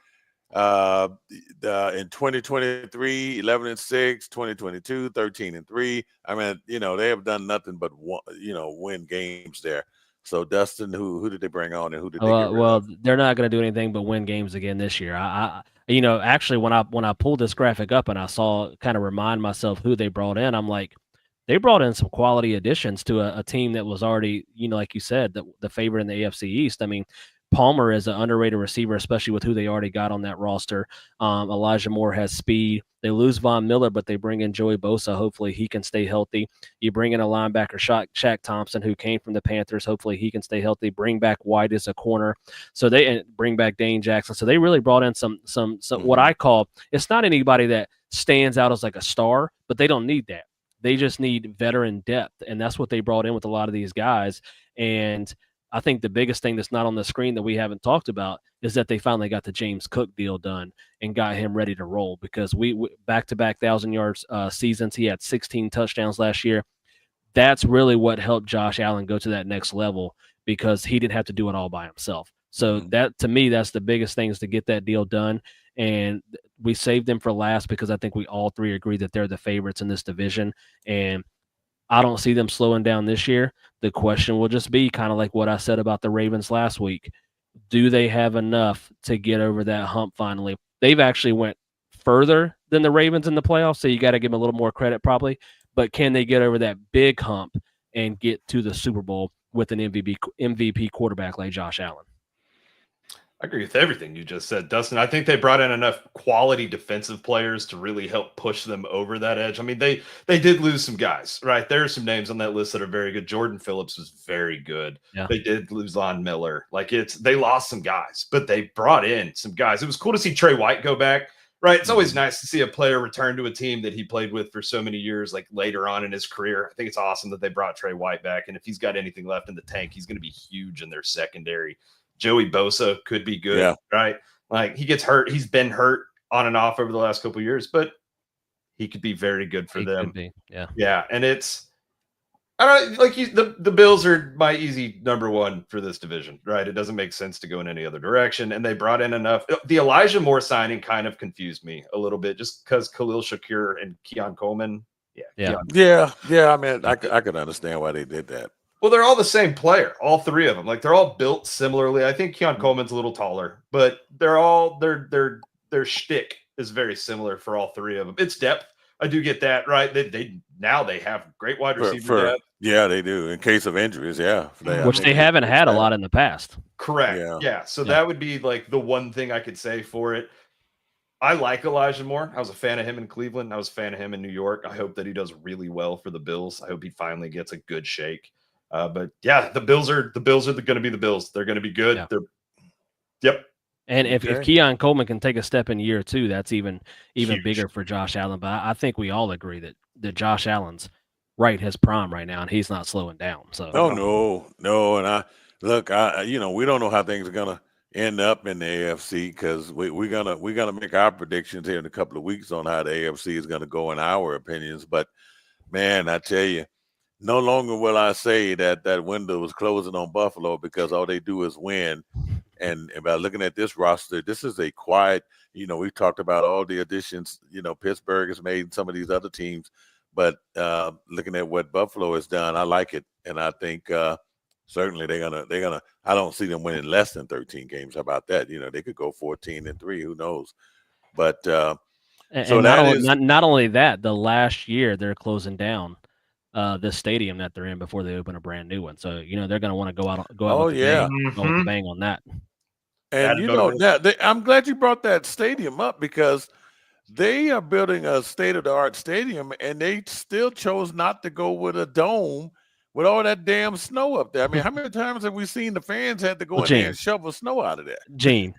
in 2023, 11-6, 2022, 13-3. I mean, they have done nothing but win games there. So Dustin, who did they bring on, and who did they get rid of? Well, they're not going to do anything but win games again this year. Actually, when I pulled this graphic up and I saw, kind of remind myself who they brought in, I'm like, they brought in some quality additions to a team that was already, like you said, the favorite in the AFC East. I mean, Palmer is an underrated receiver, especially with who they already got on that roster. Elijah Moore has speed. They lose Von Miller, but they bring in Joey Bosa. Hopefully he can stay healthy. You bring in a linebacker, Shaq Thompson, who came from the Panthers. Hopefully he can stay healthy. Bring back White as a corner. So they bring back Dane Jackson. So they really brought in some what I call, it's not anybody that stands out as like a star, but they don't need that. They just need veteran depth, and that's what they brought in with a lot of these guys. And I think the biggest thing that's not on the screen that we haven't talked about is that they finally got the James Cook deal done and got him ready to roll, because we back-to-back 1,000-yard seasons. He had 16 touchdowns last year. That's really what helped Josh Allen go to that next level, because he didn't have to do it all by himself. So that, to me, that's the biggest thing, is to get that deal done. And we saved them for last because I think we all three agree that they're the favorites in this division. And I don't see them slowing down this year. The question will just be kind of like what I said about the Ravens last week. Do they have enough to get over that hump finally? They've actually went further than the Ravens in the playoffs, so you got to give them a little more credit probably. But can they get over that big hump and get to the Super Bowl with an MVP quarterback like Josh Allen? I agree with everything you just said, Dustin. I think they brought in enough quality defensive players to really help push them over that edge. I mean, they did lose some guys, right? There are some names on that list that are very good. Jordan Phillips was very good. Yeah. They did lose Von Miller. They lost some guys, but they brought in some guys. It was cool to see Trey White go back, right? It's always nice to see a player return to a team that he played with for so many years, like later on in his career. I think it's awesome that they brought Trey White back. And if he's got anything left in the tank, he's going to be huge in their secondary. Joey Bosa could be good, right? Like, he gets hurt. He's been hurt on and off over the last couple of years, but he could be very good for them. Yeah. And it's, I don't like, the Bills are my easy number one for this division, right? It doesn't make sense to go in any other direction. And they brought in enough. The Elijah Moore signing kind of confused me a little bit, just because Khalil Shakir and Keon Coleman. Yeah. I mean, I could understand why they did that. Well, they're all the same player, all three of them. Like, they're all built similarly. I think Keon Coleman's a little taller, but they're all their shtick is very similar for all three of them. It's depth. I do get that, right? They have great wide receiver depth. Yeah, they do. In case of injuries, which they haven't had a lot in the past. Correct. Yeah. So that would be like the one thing I could say for it. I like Elijah Moore. I was a fan of him in Cleveland. I was a fan of him in New York. I hope that he does really well for the Bills. I hope he finally gets a good shake. But yeah, the Bills are going to be the Bills. They're going to be good. Yeah. And if Keon Coleman can take a step in year two, that's even huge. Bigger for Josh Allen. But I think we all agree that Josh Allen's right his prime right now, and he's not slowing down. So no. And we don't know how things are gonna end up in the AFC, because we're gonna make our predictions here in a couple of weeks on how the AFC is gonna go in our opinions. But man, I tell you, no longer will I say that window is closing on Buffalo, because all they do is win. And by looking at this roster, this is a quiet, we've talked about all the additions, Pittsburgh has made, some of these other teams, but looking at what Buffalo has done, I like it. And I think certainly they're gonna, I don't see them winning less than 13 games. How about that? They could go 14-3, who knows? But not only that, the last year they're closing down this stadium that they're in before they open a brand new one. So they're going to want to go out with the bang on that. And I'm glad you brought that stadium up, because they are building a state-of-the-art stadium, and they still chose not to go with a dome with all that damn snow up there. I mean, how many times have we seen the fans had to go in there and shovel snow out of that? Gene,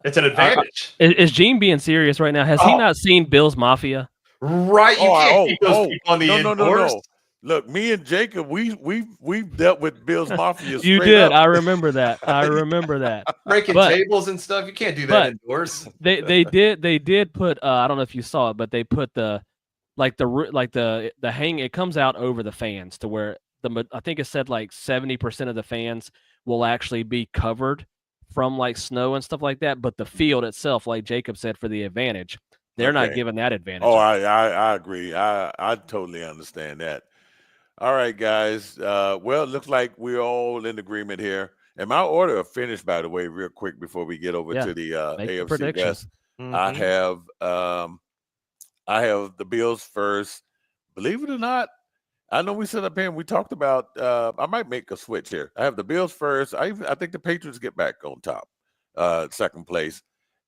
it's an advantage. Is Gene being serious right now? Has he not seen Bill's Mafia? Right, you can't keep those people on the indoors. No. Look, me and Jacob, we've dealt with Bill's Mafia. You did. I remember that. Breaking tables and stuff. You can't do that indoors. They did put. I don't know if you saw it, but they put the hang. It comes out over the fans to where I think it said like 70% of the fans will actually be covered from like snow and stuff like that. But the field itself, like Jacob said, for the advantage, they're not given that advantage. Oh, I agree. I totally understand that. All right, guys. Well, it looks like we're all in agreement here. And my order of finish, by the way, real quick before we get over to the AFC West, I have the Bills first. Believe it or not, I know we set up here and we talked about. I might make a switch here. I have the Bills first. I think the Patriots get back on top, second place,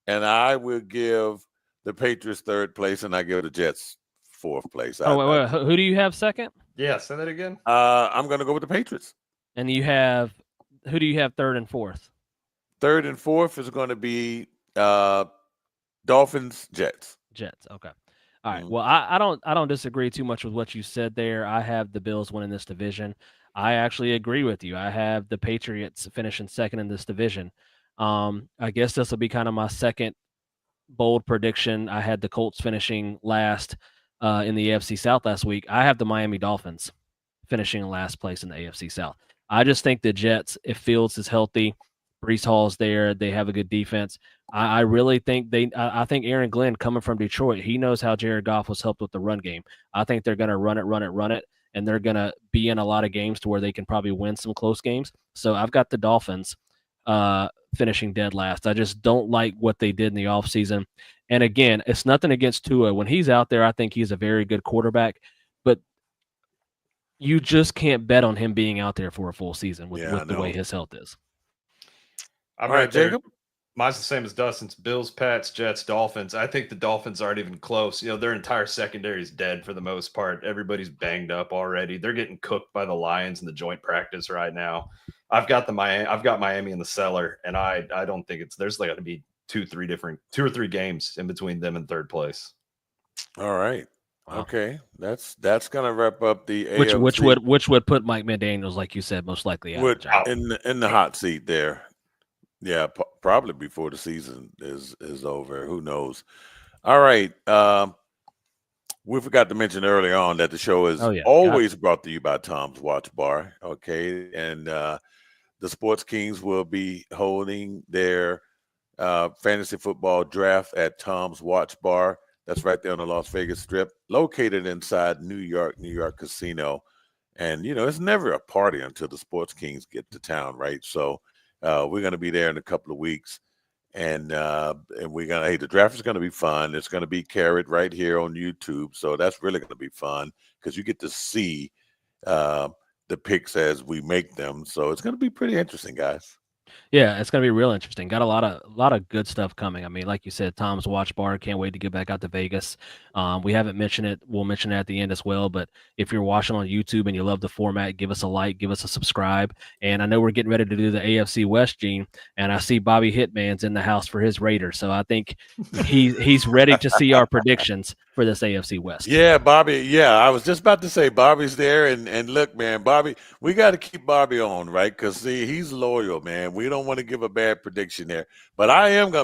and I will give the Patriots third place, and I give the Jets fourth place. Oh, wait. Who do you have second? Yeah, say that again. I'm going to go with the Patriots. And you have who do you have third and fourth? Third and fourth is going to be Dolphins, Jets. Jets. Okay. All right. Well, I don't disagree too much with what you said there. I have the Bills winning this division. I actually agree with you. I have the Patriots finishing second in this division. I guess this will be kind of my second bold prediction. I had the Colts finishing last in the AFC South last week. I have the Miami Dolphins finishing in last place in the AFC South. I just think the Jets, if Fields is healthy, Brees Hall's there, they have a good defense. I really think I think Aaron Glenn coming from Detroit, he knows how Jared Goff was helped with the run game. I think they're going to run it, and they're going to be in a lot of games to where they can probably win some close games. So I've got the Dolphins finishing dead last. I just don't like what they did in the offseason. And again, it's nothing against Tua. When he's out there, I think he's a very good quarterback. But you just can't bet on him being out there for a full season with the way his health is. I'm right, Jacob. Mine's the same as Dustin's. Bills, Pats, Jets, Dolphins. I think the Dolphins aren't even close. You know, their entire secondary is dead for the most part. Everybody's banged up already. They're getting cooked by the Lions in the joint practice right now. I've got Miami in the cellar, and I don't think there's got to be two or three games in between them and third place. All right. Wow. Okay. That's gonna wrap up the AFC. Which would put Mike McDaniels, like you said, most likely out in the hot seat there. Yeah, probably before the season is over. Who knows? All right. We forgot to mention early on that the show is always brought to you by Tom's Watch Bar. Okay. And the Sports Kings will be holding their fantasy football draft at Tom's Watch Bar. That's right there on the Las Vegas Strip, located inside New York Casino. And, you know, it's never a party until the Sports Kings get to town, right? So we're going to be there in a couple of weeks. And the draft is going to be fun. It's going to be carried right here on YouTube. So that's really going to be fun because you get to see the picks as we make them. So it's going to be pretty interesting, guys. Yeah, it's going to be real interesting. Got a lot of good stuff coming. I mean, like you said, Tom's Watch Bar. Can't wait to get back out to Vegas. We haven't mentioned it. We'll mention it at the end as well. But if you're watching on YouTube and you love the format, give us a like, give us a subscribe. And I know we're getting ready to do the AFC West, Gene. And I see Bobby Hitman's in the house for his Raiders. So I think he's ready to see our predictions for this AFC West. Yeah, Bobby. Yeah, I was just about to say Bobby's there. And look, man, Bobby, we got to keep Bobby on, right? Because, see, he's loyal, man. We don't want to give a bad prediction there. But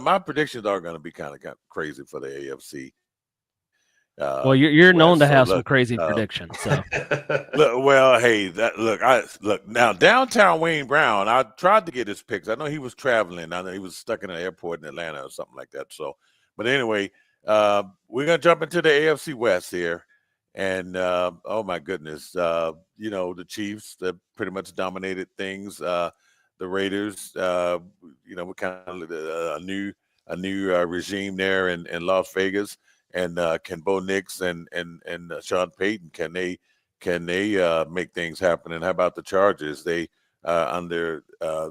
my predictions are going to be kind of crazy for the AFC. Well, you're known to have some crazy predictions. So, look. Now, downtown Wayne Brown, I tried to get his picks. I know he was traveling. I know he was stuck in an airport in Atlanta or something like that. So, but anyway, we're gonna jump into the AFC West here, and oh my goodness, you know, the Chiefs that pretty much dominated things. The Raiders, you know, we kind of a new regime there in Las Vegas. And can Bo Nix and Sean Payton, can they make things happen? And how about the Chargers? They under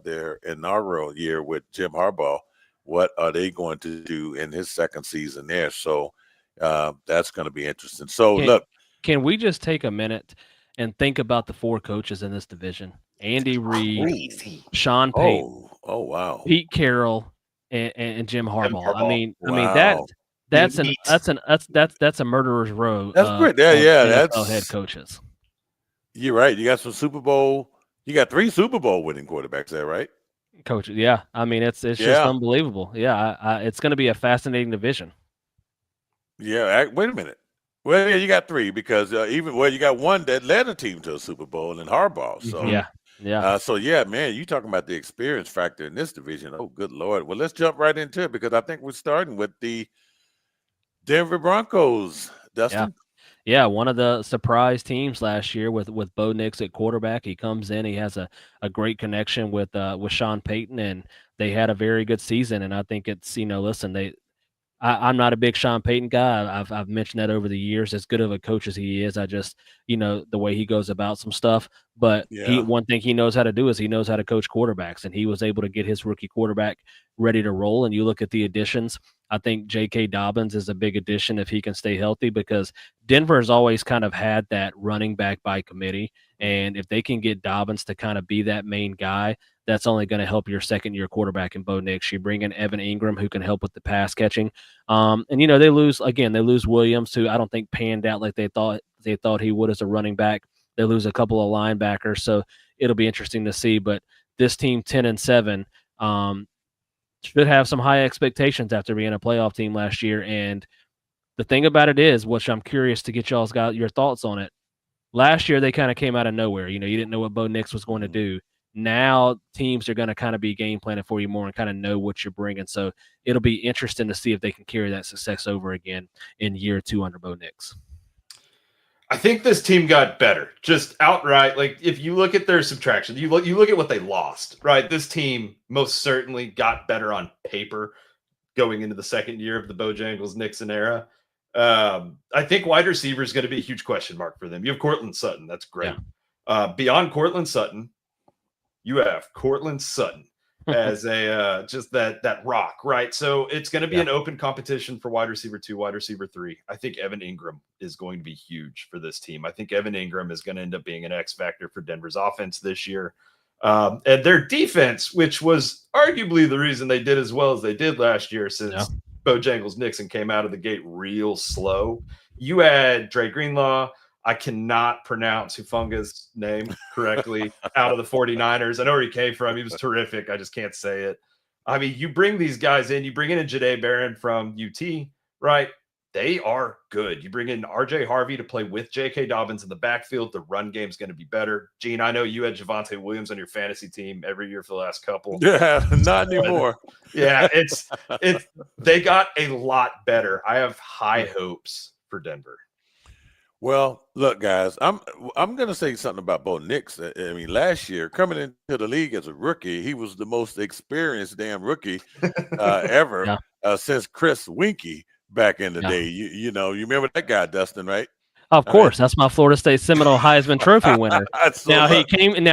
their inaugural year with Jim Harbaugh, what are they going to do in his second season there? So that's going to be interesting. So can we just take a minute and think about the four coaches in this division? Andy Reid, Sean Payton, oh wow, Pete Carroll, and Jim Harbaugh. I mean that's a murderer's row. That's great. That's head coaches. You're right. You got some Super Bowl. You got 3 Super Bowl winning quarterbacks there, right? Coaches. Yeah. I mean, it's just unbelievable. Yeah. It's going to be a fascinating division. Yeah. Wait a minute. Well, yeah, you got 3 because you got one that led a team to a Super Bowl and Harbaugh. So yeah. So yeah, man, you talking about the experience factor in this division? Oh, good Lord. Well, let's jump right into it because I think we're starting with the Denver Broncos, Dustin. Yeah, one of the surprise teams last year with Bo Nix at quarterback. He comes in, he has a great connection with Sean Payton, and they had a very good season. And I think it's, listen, I'm not a big Sean Payton guy. I've mentioned that over the years. As good of a coach as he is, I just the way he goes about some stuff. But Yeah. one thing he knows how to do is he knows how to coach quarterbacks, and he was able to get his rookie quarterback ready to roll. And you look at the additions. I think J.K. Dobbins is a big addition if he can stay healthy, because Denver has always kind of had that running back by committee, and if they can get Dobbins to kind of be that main guy, that's only going to help your second-year quarterback in Bo Nix. You bring in Evan Ingram, who can help with the pass catching. And they lose Williams, who I don't think panned out like they thought he would as a running back. They lose a couple of linebackers, so it'll be interesting to see. But this team, 10-7, should have some high expectations after being a playoff team last year. And the thing about it is, which I'm curious to get y'all's got your thoughts on it. Last year they kind of came out of nowhere. You didn't know what Bo Nix was going to do. Now teams are going to kind of be game planning for you more and kind of know what you're bringing. So it'll be interesting to see if they can carry that success over again in year 2 under Bo Nix. I think this team got better, just outright. Like, if you look at their subtraction, you look at what they lost, right? This team most certainly got better on paper going into the second year of the Bojangles-Nixon era. I think wide receiver is going to be a huge question mark for them. You have Cortland Sutton. That's great. Yeah. Beyond Cortland Sutton, you have Cortland Sutton as a just that rock, right? So it's going to be an open competition for wide receiver 2, wide receiver 3. I think Evan Ingram is going to be huge for this team. I think Evan Ingram is going to end up being an X factor for Denver's offense this year. And their defense, which was arguably the reason they did as well as they did last year, since Bojangles-Nixon came out of the gate real slow. You had Dre Greenlaw. I cannot pronounce Hufunga's name correctly out of the 49ers. I know where he came from. He was terrific. I just can't say it. I mean, you bring these guys in. You bring in a Jahdae Barron from UT, right? They are good. You bring in R.J. Harvey to play with J.K. Dobbins in the backfield. The run game's going to be better. Gene, I know you had Javonte Williams on your fantasy team every year for the last couple. Yeah, not anymore. Yeah, they got a lot better. I have high hopes for Denver. Well, look, guys, I'm going to say something about Bo Nix. I mean, last year, coming into the league as a rookie, he was the most experienced damn rookie ever since Chris Winkie back in the day. You remember that guy, Dustin, right? Of course, that's my Florida State Seminole Heisman Trophy winner.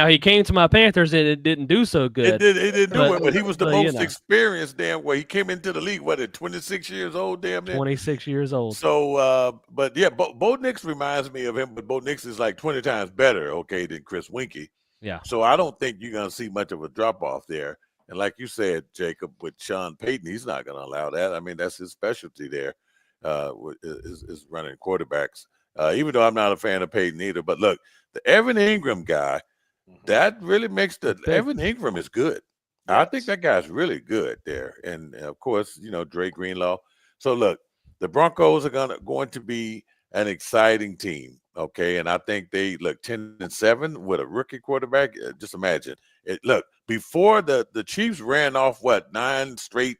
He came to my Panthers and it didn't do so good. It didn't do it, but he was the most experienced damn way. He came into the league, what, at 26 years old, damn near? 26 years old. So, but yeah, Bo Nix reminds me of him, but Bo Nix is like 20 times better, than Chris Winkie. Yeah. So I don't think you're going to see much of a drop-off there. And like you said, Jacob, with Sean Payton, he's not going to allow that. I mean, that's his specialty there, is running quarterbacks. Even though I'm not a fan of Peyton either, but look, the Evan Ingram guy, that really makes Evan Ingram is good. Yes. I think that guy's really good there. And of course, Dre Greenlaw. So look, the Broncos are going to be an exciting team. Okay. And I think they look 10-7 with a rookie quarterback. Just imagine it. Look, before the Chiefs ran off 9 straight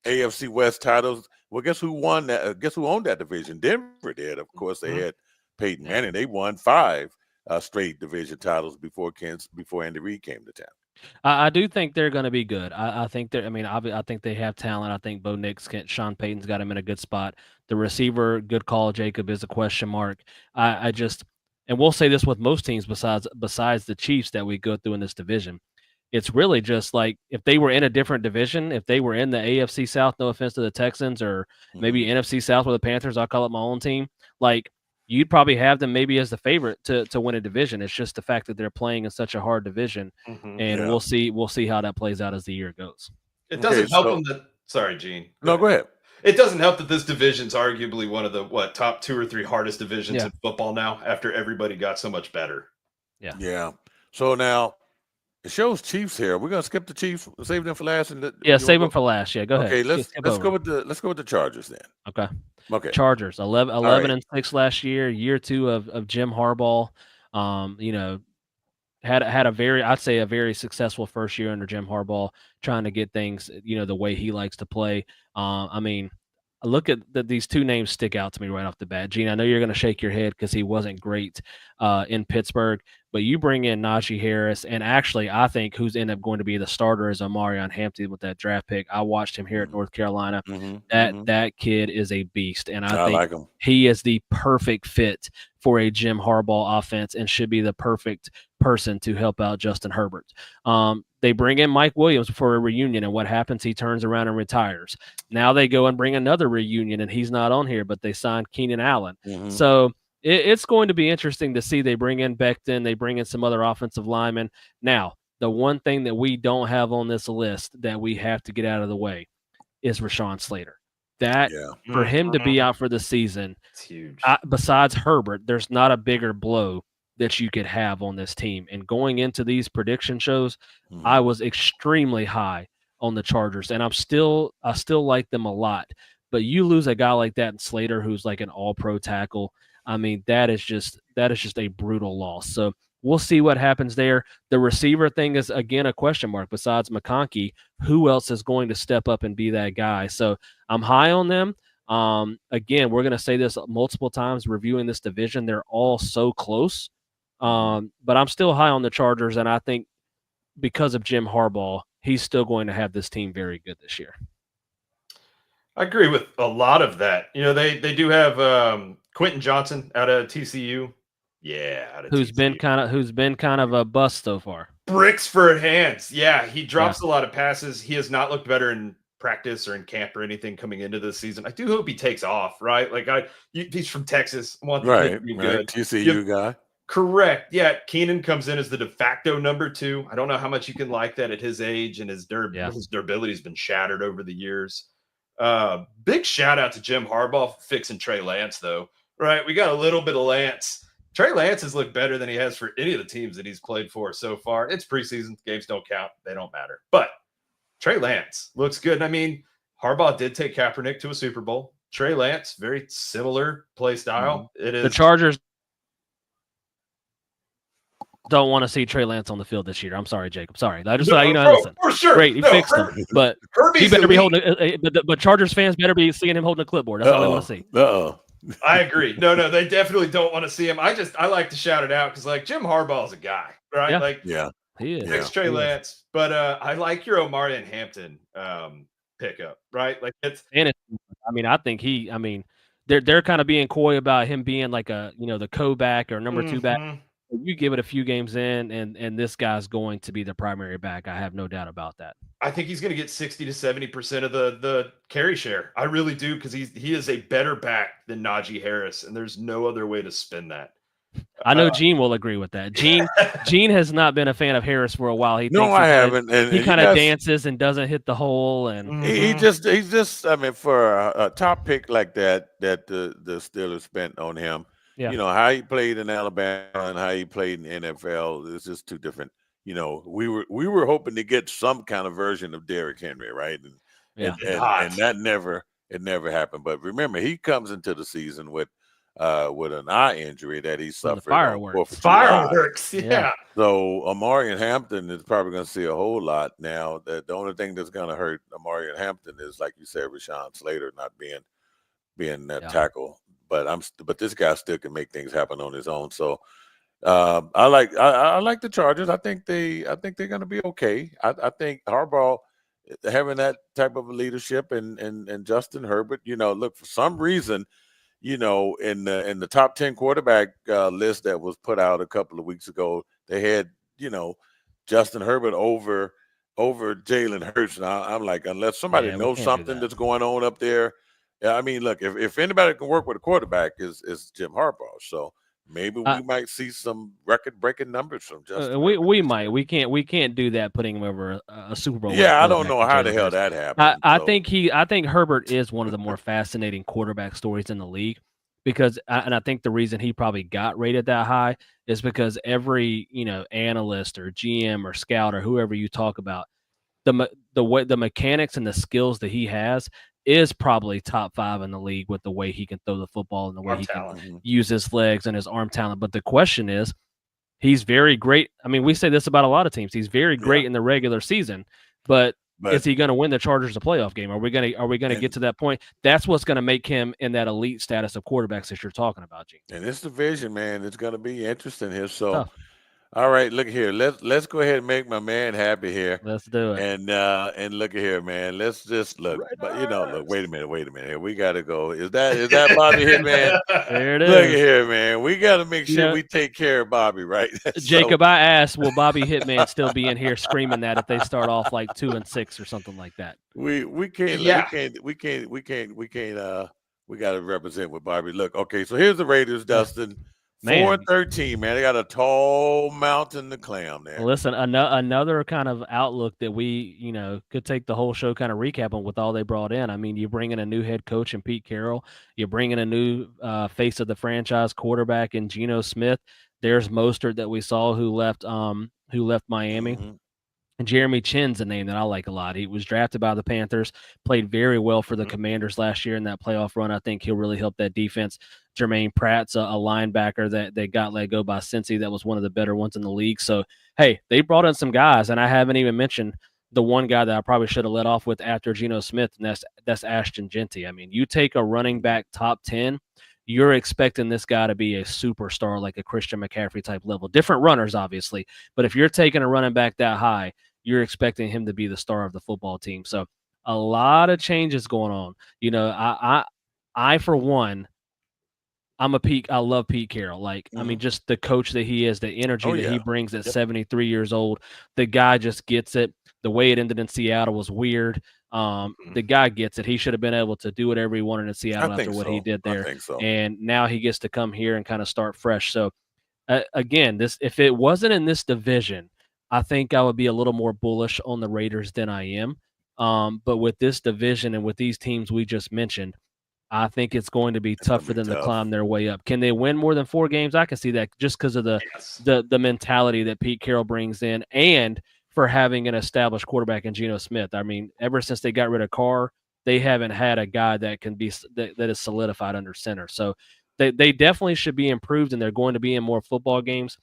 AFC West titles. Well, guess who won that? Guess who owned that division? Denver did. Of course, they had Peyton Manning. They won 5 straight division titles before Andy Reid came to town. I do think they're going to be good. I think they're. I mean, I think they have talent. I think Bo Nix, Sean Payton's got him in a good spot. The receiver, good call, Jacob, is a question mark. I just, and we'll say this with most teams besides the Chiefs that we go through in this division. It's really just like if they were in a different division, if they were in the AFC South, no offense to the Texans, or maybe NFC South with the Panthers, I'll call it my own team, like you'd probably have them maybe as the favorite to win a division. It's just the fact that they're playing in such a hard division, and we'll see how that plays out as the year goes. It doesn't help them that – sorry, Gene. Go ahead. It doesn't help that this division's arguably one of the, top 2 or 3 hardest divisions in football now after everybody got so much better. Yeah. So now – it shows Chiefs here. We're gonna skip the Chiefs, save them for last. Save them for last. Yeah, go ahead. Okay, let's go with the Chargers then. Okay. Chargers 11-6 last year. Year 2 of Jim Harbaugh. Had a very successful first year under Jim Harbaugh, trying to get things the way he likes to play. I mean, look at these two names stick out to me right off the bat. Gene, I know you're going to shake your head because he wasn't great in Pittsburgh, but you bring in Najee Harris, and actually I think who's ended up going to be the starter is Omarion Hampton with that draft pick. I watched him here at North Carolina. That kid is a beast, and I think like him. He is the perfect fit for a Jim Harbaugh offense and should be the perfect person to help out Justin Herbert. They bring in Mike Williams for a reunion, and what happens? He turns around and retires. Now they go and bring another reunion, and he's not on here, but they signed Keenan Allen. So it's going to be interesting to see. They bring in Becton, they bring in some other offensive linemen. Now, the one thing that we don't have on this list that we have to get out of the way is Rashawn Slater. That for him to be out for the season, it's huge. Besides Herbert, there's not a bigger blow that you could have on this team. And going into these prediction shows, I was extremely high on the Chargers, and I still like them a lot. But you lose a guy like that in Slater, who's like an all-pro tackle. I mean, that is just a brutal loss. So we'll see what happens there. The receiver thing is, again, a question mark. Besides McConkey, who else is going to step up and be that guy? So I'm high on them. Again, we're going to say this multiple times reviewing this division. They're all so close. But I'm still high on the Chargers, and I think because of Jim Harbaugh, he's still going to have this team very good this year. I agree with a lot of that. You know, they do have Quentin Johnson out of TCU. Yeah, who's been kind of a bust so far. Bricks for hands. Yeah, he drops a lot of passes. He has not looked better in practice or in camp or anything coming into this season. I do hope he takes off, right? Like he's from Texas. I want the kid to be good. TCU guy. Correct. Yeah, Keenan comes in as the de facto number 2. I don't know how much you can like that at his age, and his durability has been shattered over the years. Big shout out to Jim Harbaugh for fixing Trey Lance, though. Right, we got a little bit of Lance. Trey Lance has looked better than he has for any of the teams that he's played for so far. It's preseason. Games don't count. They don't matter. But Trey Lance looks good. I mean, Harbaugh did take Kaepernick to a Super Bowl. Trey Lance, very similar play style. It is. The Chargers don't want to see Trey Lance on the field this year. I'm sorry, Jacob. Sorry. I just listen. For sure. Great, he fixed him, but he better be holding. But Chargers fans better be seeing him holding a clipboard. That's all they want to see. I agree. No, they definitely don't want to see him. I like to shout it out because like Jim Harbaugh is a guy, right? He is. Fix Trey Lance, but I like your Omarion Hampton pickup, right? Like I think they're kind of being coy about him being like the co-back or number 2 back. You give it a few games in, and this guy's going to be the primary back. I have no doubt about that. I think he's going to get 60 to 70% of the carry share. I really do, because he is a better back than Najee Harris, and there's no other way to spin that. I know Gene will agree with that. Gene has not been a fan of Harris for a while. I haven't. And he kind of dances and doesn't hit the hole, and he's just. I mean, for a top pick like that the Steelers spent on him. Yeah. You know, how he played in Alabama and how he played in the NFL is just two different. You know, we were hoping to get some kind of version of Derrick Henry, right? And that never happened. But remember, he comes into the season with an eye injury that he suffered. Fireworks. Yeah. So Omarion Hampton is probably going to see a whole lot now. The only thing that's going to hurt Omarion Hampton is, like you said, Rashawn Slater not being that tackle. But this guy still can make things happen on his own. So I like the Chargers. I think they're going to be okay. I think Harbaugh having that type of leadership and Justin Herbert. You know, look, for some reason, you know, in the top 10 quarterback list that was put out a couple of weeks ago, they had, you know, Justin Herbert over Jalen Hurts. Now I'm like, unless somebody knows something that's going on up there. Yeah, I mean, look, if anybody can work with a quarterback is Jim Harbaugh. So maybe we might see some record-breaking numbers from Justin. We might. We can't do that, putting him over a Super Bowl. Yeah, I don't know how the hell that happened. I think Herbert is one of the more fascinating quarterback stories in the league, because I think the reason he probably got rated that high is because every analyst or GM or scout or whoever you talk about, the mechanics and the skills that he has is probably top 5 in the league with the way he can throw the football and the way he can use his legs and his arm talent. But the question is, he's very great. I mean, we say this about a lot of teams. He's very great in the regular season, but is he going to win the Chargers a playoff game? Are we going to get to that point? That's what's going to make him in that elite status of quarterbacks that you're talking about, Gene. And this division, man, it's going to be interesting here. So, Tough. all right, look here. Let's go ahead and make my man happy here. Let's do it. And look at here, man. Let's just look. But look. Wait a minute. Here we got to go. Is that Bobby Hitman? There it is. Look at here, man. We got to make sure we take care of Bobby, right? Jacob, I asked, will Bobby Hitman still be in here screaming that if they start off like 2-6 or something like that? We can't. Yeah. We can't. We got to represent with Bobby. Look, okay. So here's the Raiders, Dustin. 4-13, man. They got a tall mountain to climb there. Listen, another kind of outlook that we, could take the whole show kind of recapping with all they brought in. I mean, you bring in a new head coach in Pete Carroll. You bring in a new face of the franchise quarterback in Geno Smith. There's Mostert that we saw who left Miami. Mm-hmm. Jeremy Chinn's a name that I like a lot. He was drafted by the Panthers, played very well for the Commanders last year in that playoff run. I think he'll really help that defense. Jermaine Pratt's a linebacker that got let go by Cincy. That was one of the better ones in the league. So, hey, they brought in some guys, and I haven't even mentioned the one guy that I probably should have let off with after Geno Smith, and that's Ashton Genty. I mean, you take a running back top 10, you're expecting this guy to be a superstar like a Christian McCaffrey type level. Different runners, obviously, but if you're taking a running back that high, you're expecting him to be the star of the football team. So a lot of changes going on. I for one, I love Pete Carroll. I mean, just the coach that he is, the energy that he brings at 73 years old. The guy just gets it. The way it ended in Seattle was weird. The guy gets it. He should have been able to do whatever he wanted in Seattle after what he did there. I think so. And now he gets to come here and kind of start fresh. So again, if it wasn't in this division, I think I would be a little more bullish on the Raiders than I am. But with this division and with these teams we just mentioned, I think it's going to be tough for them to climb their way up. Can they win more than 4 games? I can see that just because of the mentality that Pete Carroll brings in and for having an established quarterback in Geno Smith. I mean, ever since they got rid of Carr, they haven't had a guy that can be that is solidified under center. So they definitely should be improved, and they're going to be in more football games.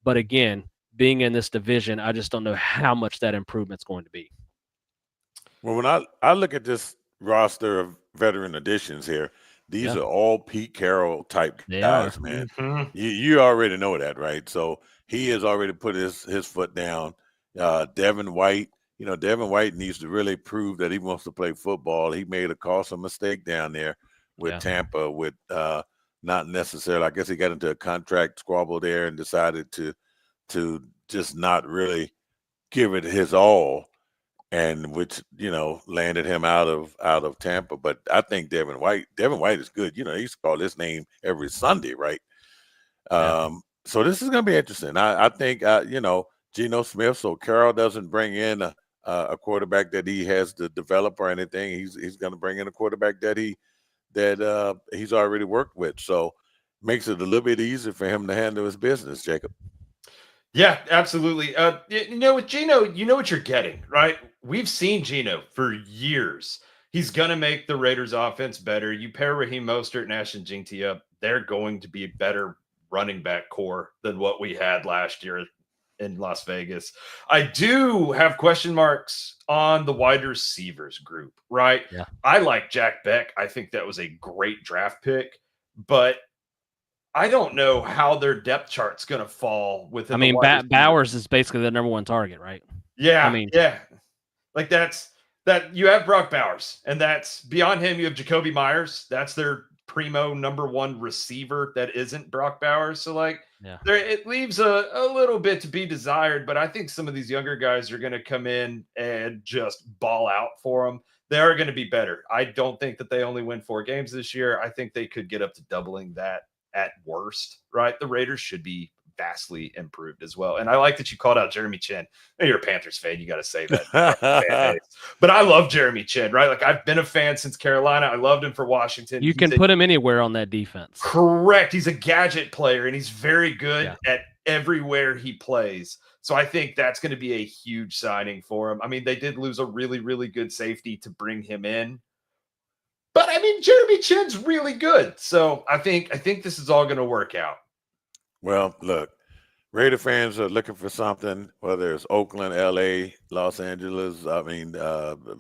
But again, being in this division, I just don't know how much that improvement's going to be. Well, when I look at this roster of veteran additions here, these are all Pete Carroll type guys, man. Mm-hmm. You already know that, right? So he has already put his foot down. Devin White, Devin White needs to really prove that he wants to play football. He made a costly mistake down there with Tampa with not necessarily, I guess he got into a contract squabble there and decided to just not really give it his all, and which landed him out of Tampa. But I think Devin White is good. He used to call his name every Sunday, right? So this is going to be interesting. I think Geno Smith. So Carroll doesn't bring in a quarterback that he has to develop or anything. He's going to bring in a quarterback that he's already worked with. So makes it a little bit easier for him to handle his business, Jacob. Yeah, absolutely. With Geno, you know what you're getting, right? We've seen Geno for years. He's going to make the Raiders offense better. You pair Raheem Mostert and Ashton Genty up, they're going to be a better running back core than what we had last year in Las Vegas. I do have question marks on the wide receivers group, right? Yeah. I like Jack Beck. I think that was a great draft pick, but I don't know how their depth chart's going to fall within. I mean, Bowers is basically the number 1 target, right? Yeah. Like that you have Brock Bowers, and that's beyond him. You have Jacoby Myers. That's their primo number 1 receiver that isn't Brock Bowers. So it leaves a little bit to be desired, but I think some of these younger guys are going to come in and just ball out for them. They are going to be better. I don't think that they only win 4 games this year. I think they could get up to doubling that at worst, right? The Raiders should be vastly improved as well. And I like that you called out Jeremy Chinn. You're a Panthers fan. You got to say that. But I love Jeremy Chinn, right? Like, I've been a fan since Carolina. I loved him for Washington. You can put him anywhere on that defense. Correct. He's a gadget player, and he's very good at everywhere he plays. So I think that's going to be a huge signing for him. I mean, they did lose a really, really good safety to bring him in. But I mean, Jeremy Chinn's really good. So I think this is all going to work out. Well, look, Raider fans are looking for something, whether it's Oakland, LA, Los Angeles,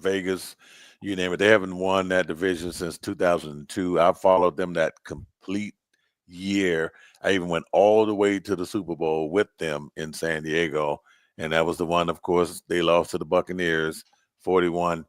Vegas, you name it. They haven't won that division since 2002. I followed them that complete year. I even went all the way to the Super Bowl with them in San Diego. And that was the one, of course, they lost to the Buccaneers 48-21.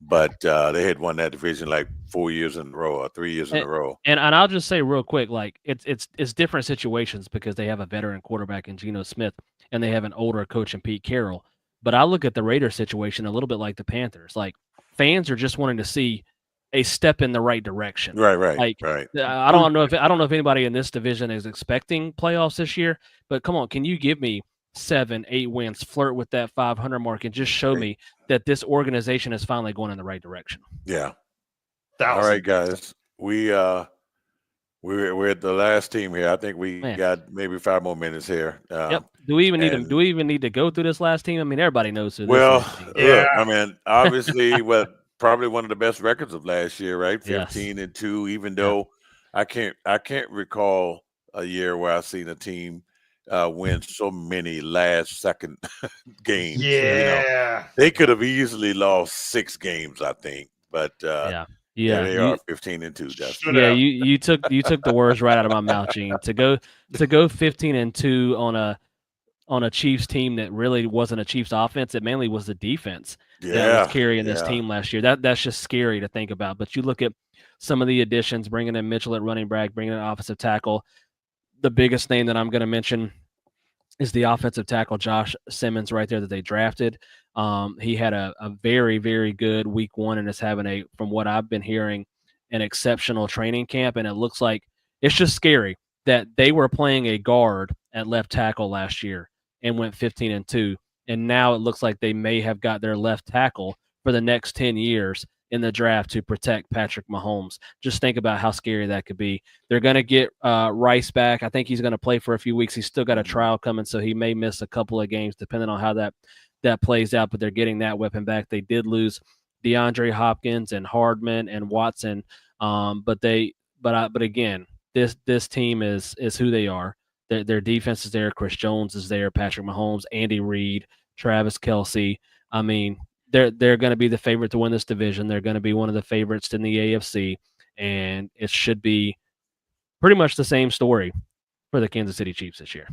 But they had won that division like 4 years in a row or 3 years in a row. And I'll just say real quick, like it's different situations because they have a veteran quarterback in Geno Smith and they have an older coach in Pete Carroll. But I look at the Raiders situation a little bit like the Panthers. Like fans are just wanting to see a step in the right direction. Right. Like Right. I don't know if anybody in this division is expecting playoffs this year, but come on, can you give me 7, 8 wins, flirt with that 500 mark, and just show me that this organization is finally going in the right direction? Yeah. 1,000. All right, guys. We're at the last team here. I think we got maybe 5 more minutes here. Yep. Do we even need to go through this last team? I mean, everybody knows who well, this is. look, I mean, obviously, probably one of the best records of last year, right? Yes. 15-2. Even though I can't recall a year where I've seen a team win so many last second games. Yeah. They could have easily lost 6 games, I think, but Yeah, they are 15-2. Justin. Yeah, you took the words right out of my mouth, Gene. To go 15-2 on a Chiefs team that really wasn't a Chiefs offense. It mainly was the defense that was carrying this team last year. That's just scary to think about. But you look at some of the additions, bringing in Mitchell at running back, bringing in offensive tackle. The biggest name that I'm going to mention is the offensive tackle Josh Simmons right there that they drafted. He had a very, very good week 1 and is having from what I've been hearing, an exceptional training camp. And it looks like it's just scary that they were playing a guard at left tackle last year and went 15-2. And now it looks like they may have got their left tackle for the next 10 years in the draft to protect Patrick Mahomes. Just think about how scary that could be. They're going to get Rice back. I think he's going to play for a few weeks. He's still got a trial coming, so he may miss a couple of games depending on how that plays out, but they're getting that weapon back. They did lose DeAndre Hopkins and Hardman and Watson, but again, this team is who they are. Their defense is there. Chris Jones is there. Patrick Mahomes, Andy Reid, Travis Kelce. I mean, they're going to be the favorite to win this division. They're going to be one of the favorites in the AFC, and it should be pretty much the same story for the Kansas City Chiefs this year.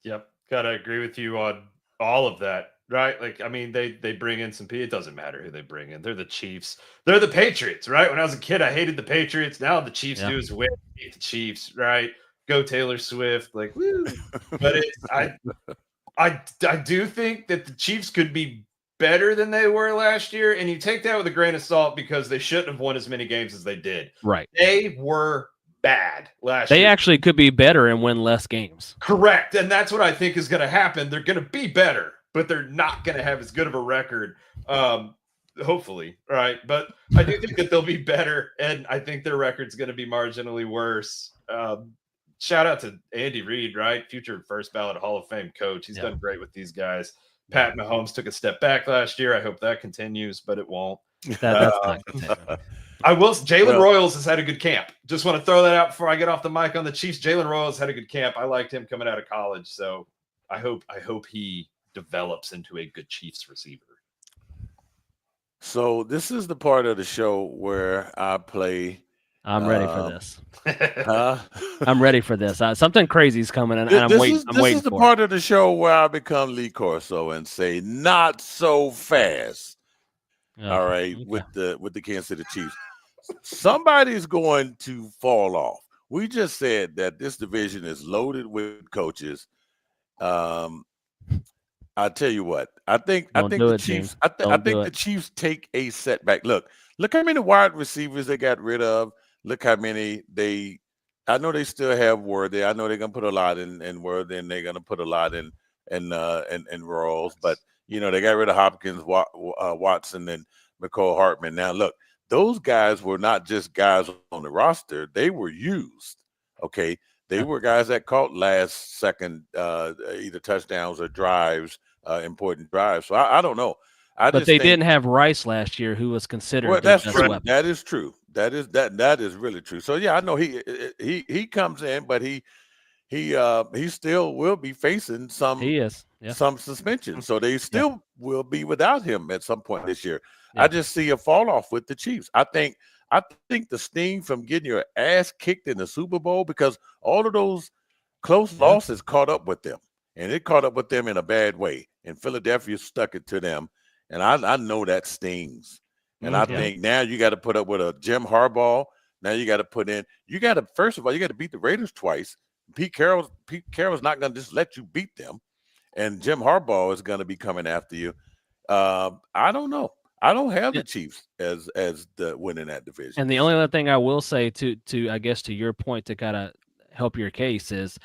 Yep, gotta agree with you on all of that, right? Like, I mean, they bring in some people. It doesn't matter who they bring in. They're the Chiefs. They're the Patriots, right? When I was a kid, I hated the Patriots. Now the Chiefs do is win, beat the Chiefs, right? Go Taylor Swift, like woo. But I do think that the Chiefs could be better than they were last year, and you take that with a grain of salt because they shouldn't have won as many games as they did. Right? They were bad last year. They actually could be better and win less games. Correct. And that's what I think is going to happen. They're going to be better, but they're not going to have as good of a record. Hopefully. Right. But I do think that they'll be better. And I think their record's going to be marginally worse. Shout out to Andy Reid, right? Future first ballot Hall of Fame coach. He's done great with these guys. Pat Mahomes took a step back last year. I hope that continues, but it won't. That's not continuing. I will. Jalen Royals has had a good camp. Just want to throw that out before I get off the mic on the Chiefs. Jalen Royals had a good camp. I liked him coming out of college, so I hope he develops into a good Chiefs receiver. So this is the part of the show where I play. I'm ready for this. I'm ready for this. Something crazy's coming, and I'm waiting. This is the part of the show where I become Lee Corso and say, "Not so fast." All right, okay. with the Kansas City Chiefs, somebody's going to fall off. We just said that this division is loaded with coaches. I tell you what, I think the Chiefs. I think the Chiefs take a setback. Look how many wide receivers they got rid of. Look how many I know they still have Worthy. I know they're gonna put a lot in Worthy, and they're gonna put a lot in Rawls. But you know, they got rid of Hopkins, Watson, and McCall Hartman. Now, look, those guys were not just guys on the roster; they were used. Okay, they were guys that caught last second either touchdowns or drives, important drives. So I don't know. But they didn't have Rice last year, who was considered their best weapon. That is true. That is really true. So yeah, I know he comes in, but he still will be facing some suspension. So they still will be without him at some point this year. I just see a fall off with the Chiefs. I think the sting from getting your ass kicked in the Super Bowl, because all of those close losses caught up with them, and it caught up with them in a bad way. And Philadelphia stuck it to them, and I know that stings. And I think now you got to put up with a Jim Harbaugh. Now you got to first of all, you got to beat the Raiders twice. Pete Carroll's not going to just let you beat them, and Jim Harbaugh is going to be coming after you. I don't know. I don't have the Chiefs as the winning that division. And the only other thing I will say to I guess to your point to kind of help your case is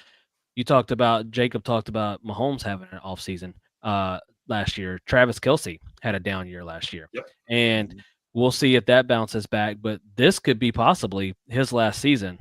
Jacob talked about Mahomes having an off season last year. Travis Kelce had a down year last year. Yep. And we'll see if that bounces back, but this could be possibly his last season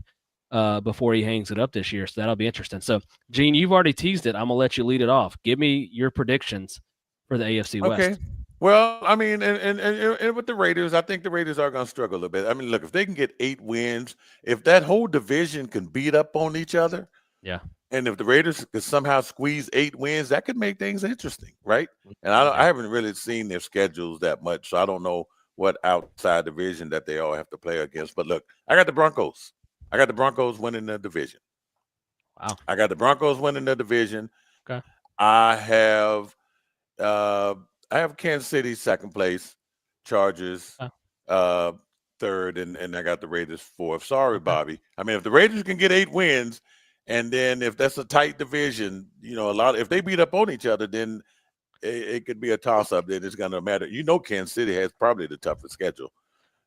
before he hangs it up this year. So that'll be interesting. So Gene, you've already teased it. I'm gonna let you lead it off. Give me your predictions for the AFC West. Okay. Well, I mean, and with the Raiders, I think the Raiders are going to struggle a little bit. I mean, look, if they can get 8 wins, if that whole division can beat up on each other, and if the Raiders could somehow squeeze 8 wins, that could make things interesting, right? And I haven't really seen their schedules that much, so I don't know what outside division that they all have to play against. But look, I got the Broncos. I got the Broncos winning the division. Wow. I got the Broncos winning the division. Okay. I have Kansas City second place, Chargers third, and I got the Raiders fourth. Sorry, Bobby. I mean, if the Raiders can get 8 wins, and then if that's a tight division, if they beat up on each other, then it could be a toss-up. Then it's going to matter. Kansas City has probably the toughest schedule.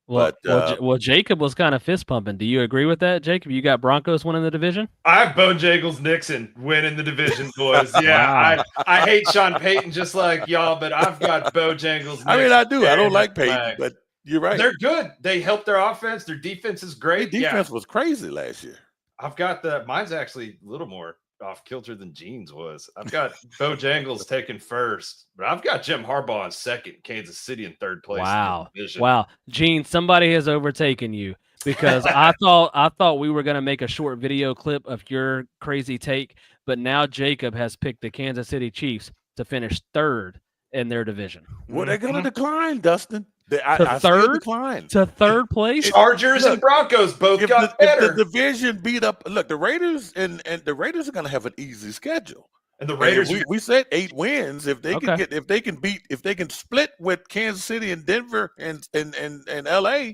Well, Jacob was kind of fist pumping. Do you agree with that, Jacob? You got Broncos winning the division? I have Bojangles Nixon winning the division, boys. Yeah, wow. I hate Sean Payton just like y'all, but I've got Bojangles Nixon. I mean, I do. I don't like Payton, but you're right. They're good. They help their offense. Their defense is great. Their defense was crazy last year. I've got mine's actually a little more off kilter than Gene's was. I've got Bojangles taking first, but I've got Jim Harbaugh in second, Kansas City in third place. Wow. Gene, somebody has overtaken you, because I thought we were going to make a short video clip of your crazy take, but now Jacob has picked the Kansas City Chiefs to finish third in their division. Well, they're going to decline, Dustin. To third place. Chargers and Broncos both got better. If the division beat up, look, the Raiders and the Raiders are going to have an easy schedule. And the Raiders, we said 8 wins. If they can split with Kansas City and Denver and LA,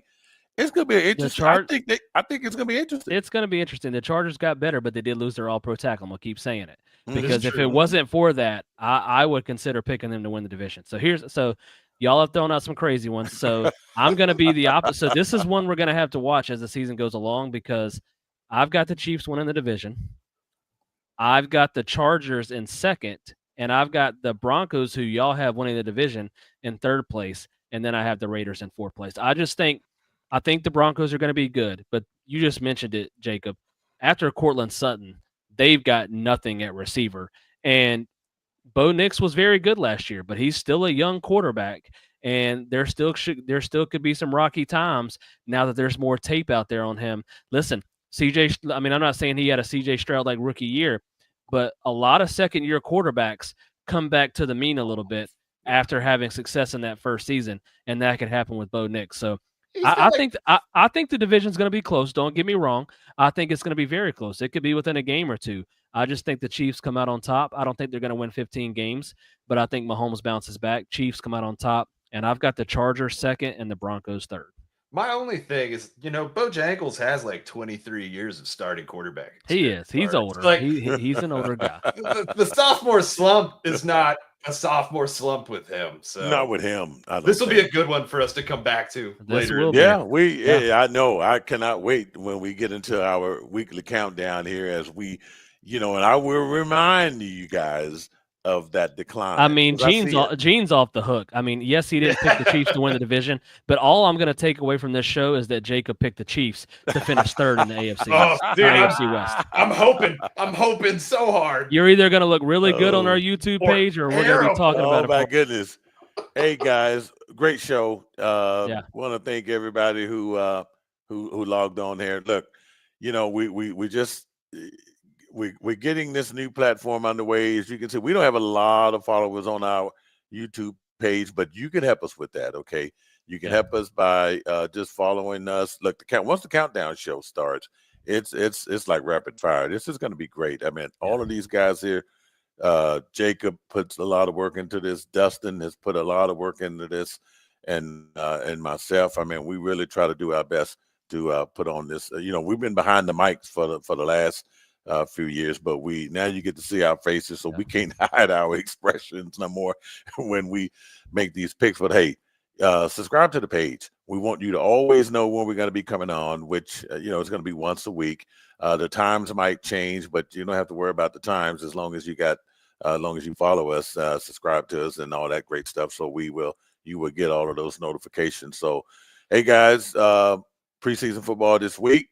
it's going to be interesting. I think it's going to be interesting. It's going to be interesting. The Chargers got better, but they did lose their All-Pro tackle. I'm going to keep saying it, because if it wasn't for that, I would consider picking them to win the division. So y'all have thrown out some crazy ones. So I'm going to be the opposite. So this is one we're going to have to watch as the season goes along, because I've got the Chiefs winning the division. I've got the Chargers in second, and I've got the Broncos, who y'all have winning the division, in third place. And then I have the Raiders in fourth place. I think the Broncos are going to be good, but you just mentioned it, Jacob. After Cortland Sutton, they've got nothing at receiver. And Bo Nix was very good last year, but he's still a young quarterback, and there still could be some rocky times now that there's more tape out there on him. Listen, I'm not saying he had a CJ Stroud like rookie year, but a lot of second-year quarterbacks come back to the mean a little bit after having success in that first season, and that could happen with Bo Nix. So I think the division's going to be close. Don't get me wrong. I think it's going to be very close. It could be within a game or two. I just think the Chiefs come out on top. I don't think they're going to win 15 games, but I think Mahomes bounces back. Chiefs come out on top, and I've got the Chargers second and the Broncos third. My only thing is, Bojangles has like 23 years of starting quarterback. He is. He's older. Like, he's an older guy. The sophomore slump is not a sophomore slump with him. So not with him. This will be a good one for us to come back to later. I know. I cannot wait when we get into our weekly countdown here, as we, and I will remind you guys of that decline. I mean, Gene's off the hook. I mean, yes, he didn't pick the Chiefs to win the division, but all I'm going to take away from this show is that Jacob picked the Chiefs to finish third in the AFC. AFC West. I'm hoping so hard. You're either going to look really good on our YouTube page, or we're going to be talking about it. Oh my goodness! Hey guys, great show. Yeah. Want to thank everybody who logged on here. Look, you know, we just we're getting this new platform underway. As you can see, we don't have a lot of followers on our YouTube page, but you can help us with that. Okay, you can help us by just following us. Look, once the countdown show starts, it's like rapid fire. This is going to be great. I mean, all of these guys here. Jacob puts a lot of work into this. Dustin has put a lot of work into this, and myself. I mean, we really try to do our best to put on this. You know, we've been behind the mics for the last few years, but now you get to see our faces, so we can't hide our expressions no more when we make these picks. But hey, subscribe to the page. We want you to always know when we're going to be coming on, which you know, it's going to be once a week. The times might change, but you don't have to worry about the times as long as you follow us, subscribe to us, and all that great stuff. So you will get all of those notifications. So, hey guys, preseason football this week.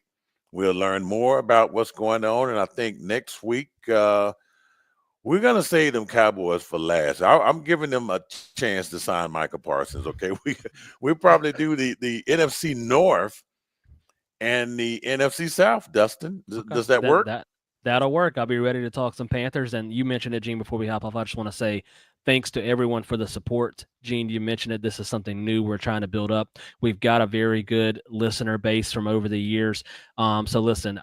We'll learn more about what's going on, and I think next week we're gonna save them Cowboys for last. I'm giving them a chance to sign Michael Parsons. Okay, we'll probably do the NFC North and the NFC South. Dustin, does that work? That'll work. I'll be ready to talk some Panthers. And you mentioned it, Gene, before we hop off. I just want to say thanks to everyone for the support. Gene, you mentioned it. This is something new we're trying to build up. We've got a very good listener base from over the years. So listen,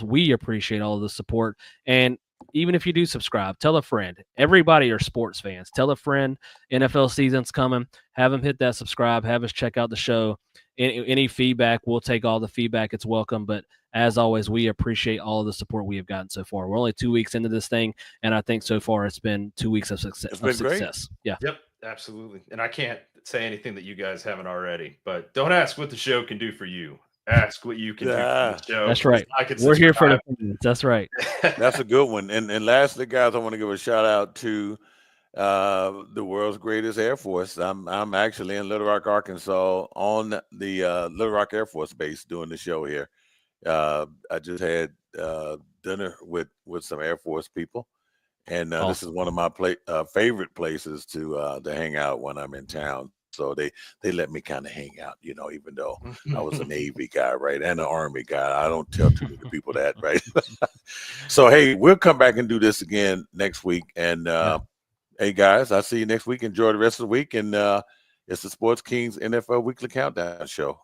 we appreciate all of the support. And even if you do subscribe, tell a friend. Everybody are sports fans. Tell a friend. NFL season's coming. Have them hit that subscribe. Have us check out the show. Any feedback, we'll take all the feedback. It's welcome. But as always, we appreciate all of the support we have gotten so far. We're only 2 weeks into this thing, and I think so far it's been 2 weeks of success. It's been great. Yeah. Yep, absolutely. And I can't say anything that you guys haven't already, but don't ask what the show can do for you. Ask what you can do for the show. That's right. We're here for the fans. That's right. That's a good one. And lastly, guys, I want to give a shout out to the world's greatest Air Force. I'm actually in Little Rock, Arkansas, on the Little Rock Air Force Base doing the show here. I just had dinner with some Air Force people, and Awesome. This is one of my favorite places to hang out when I'm in town. So they let me kind of hang out, you know, even though I was a Navy guy, right, and an Army guy. I don't tell too many people that, right? So hey, we'll come back and do this again next week. And hey guys, I'll see you next week. Enjoy the rest of the week. And it's the Sports Kings NFL Weekly Countdown Show.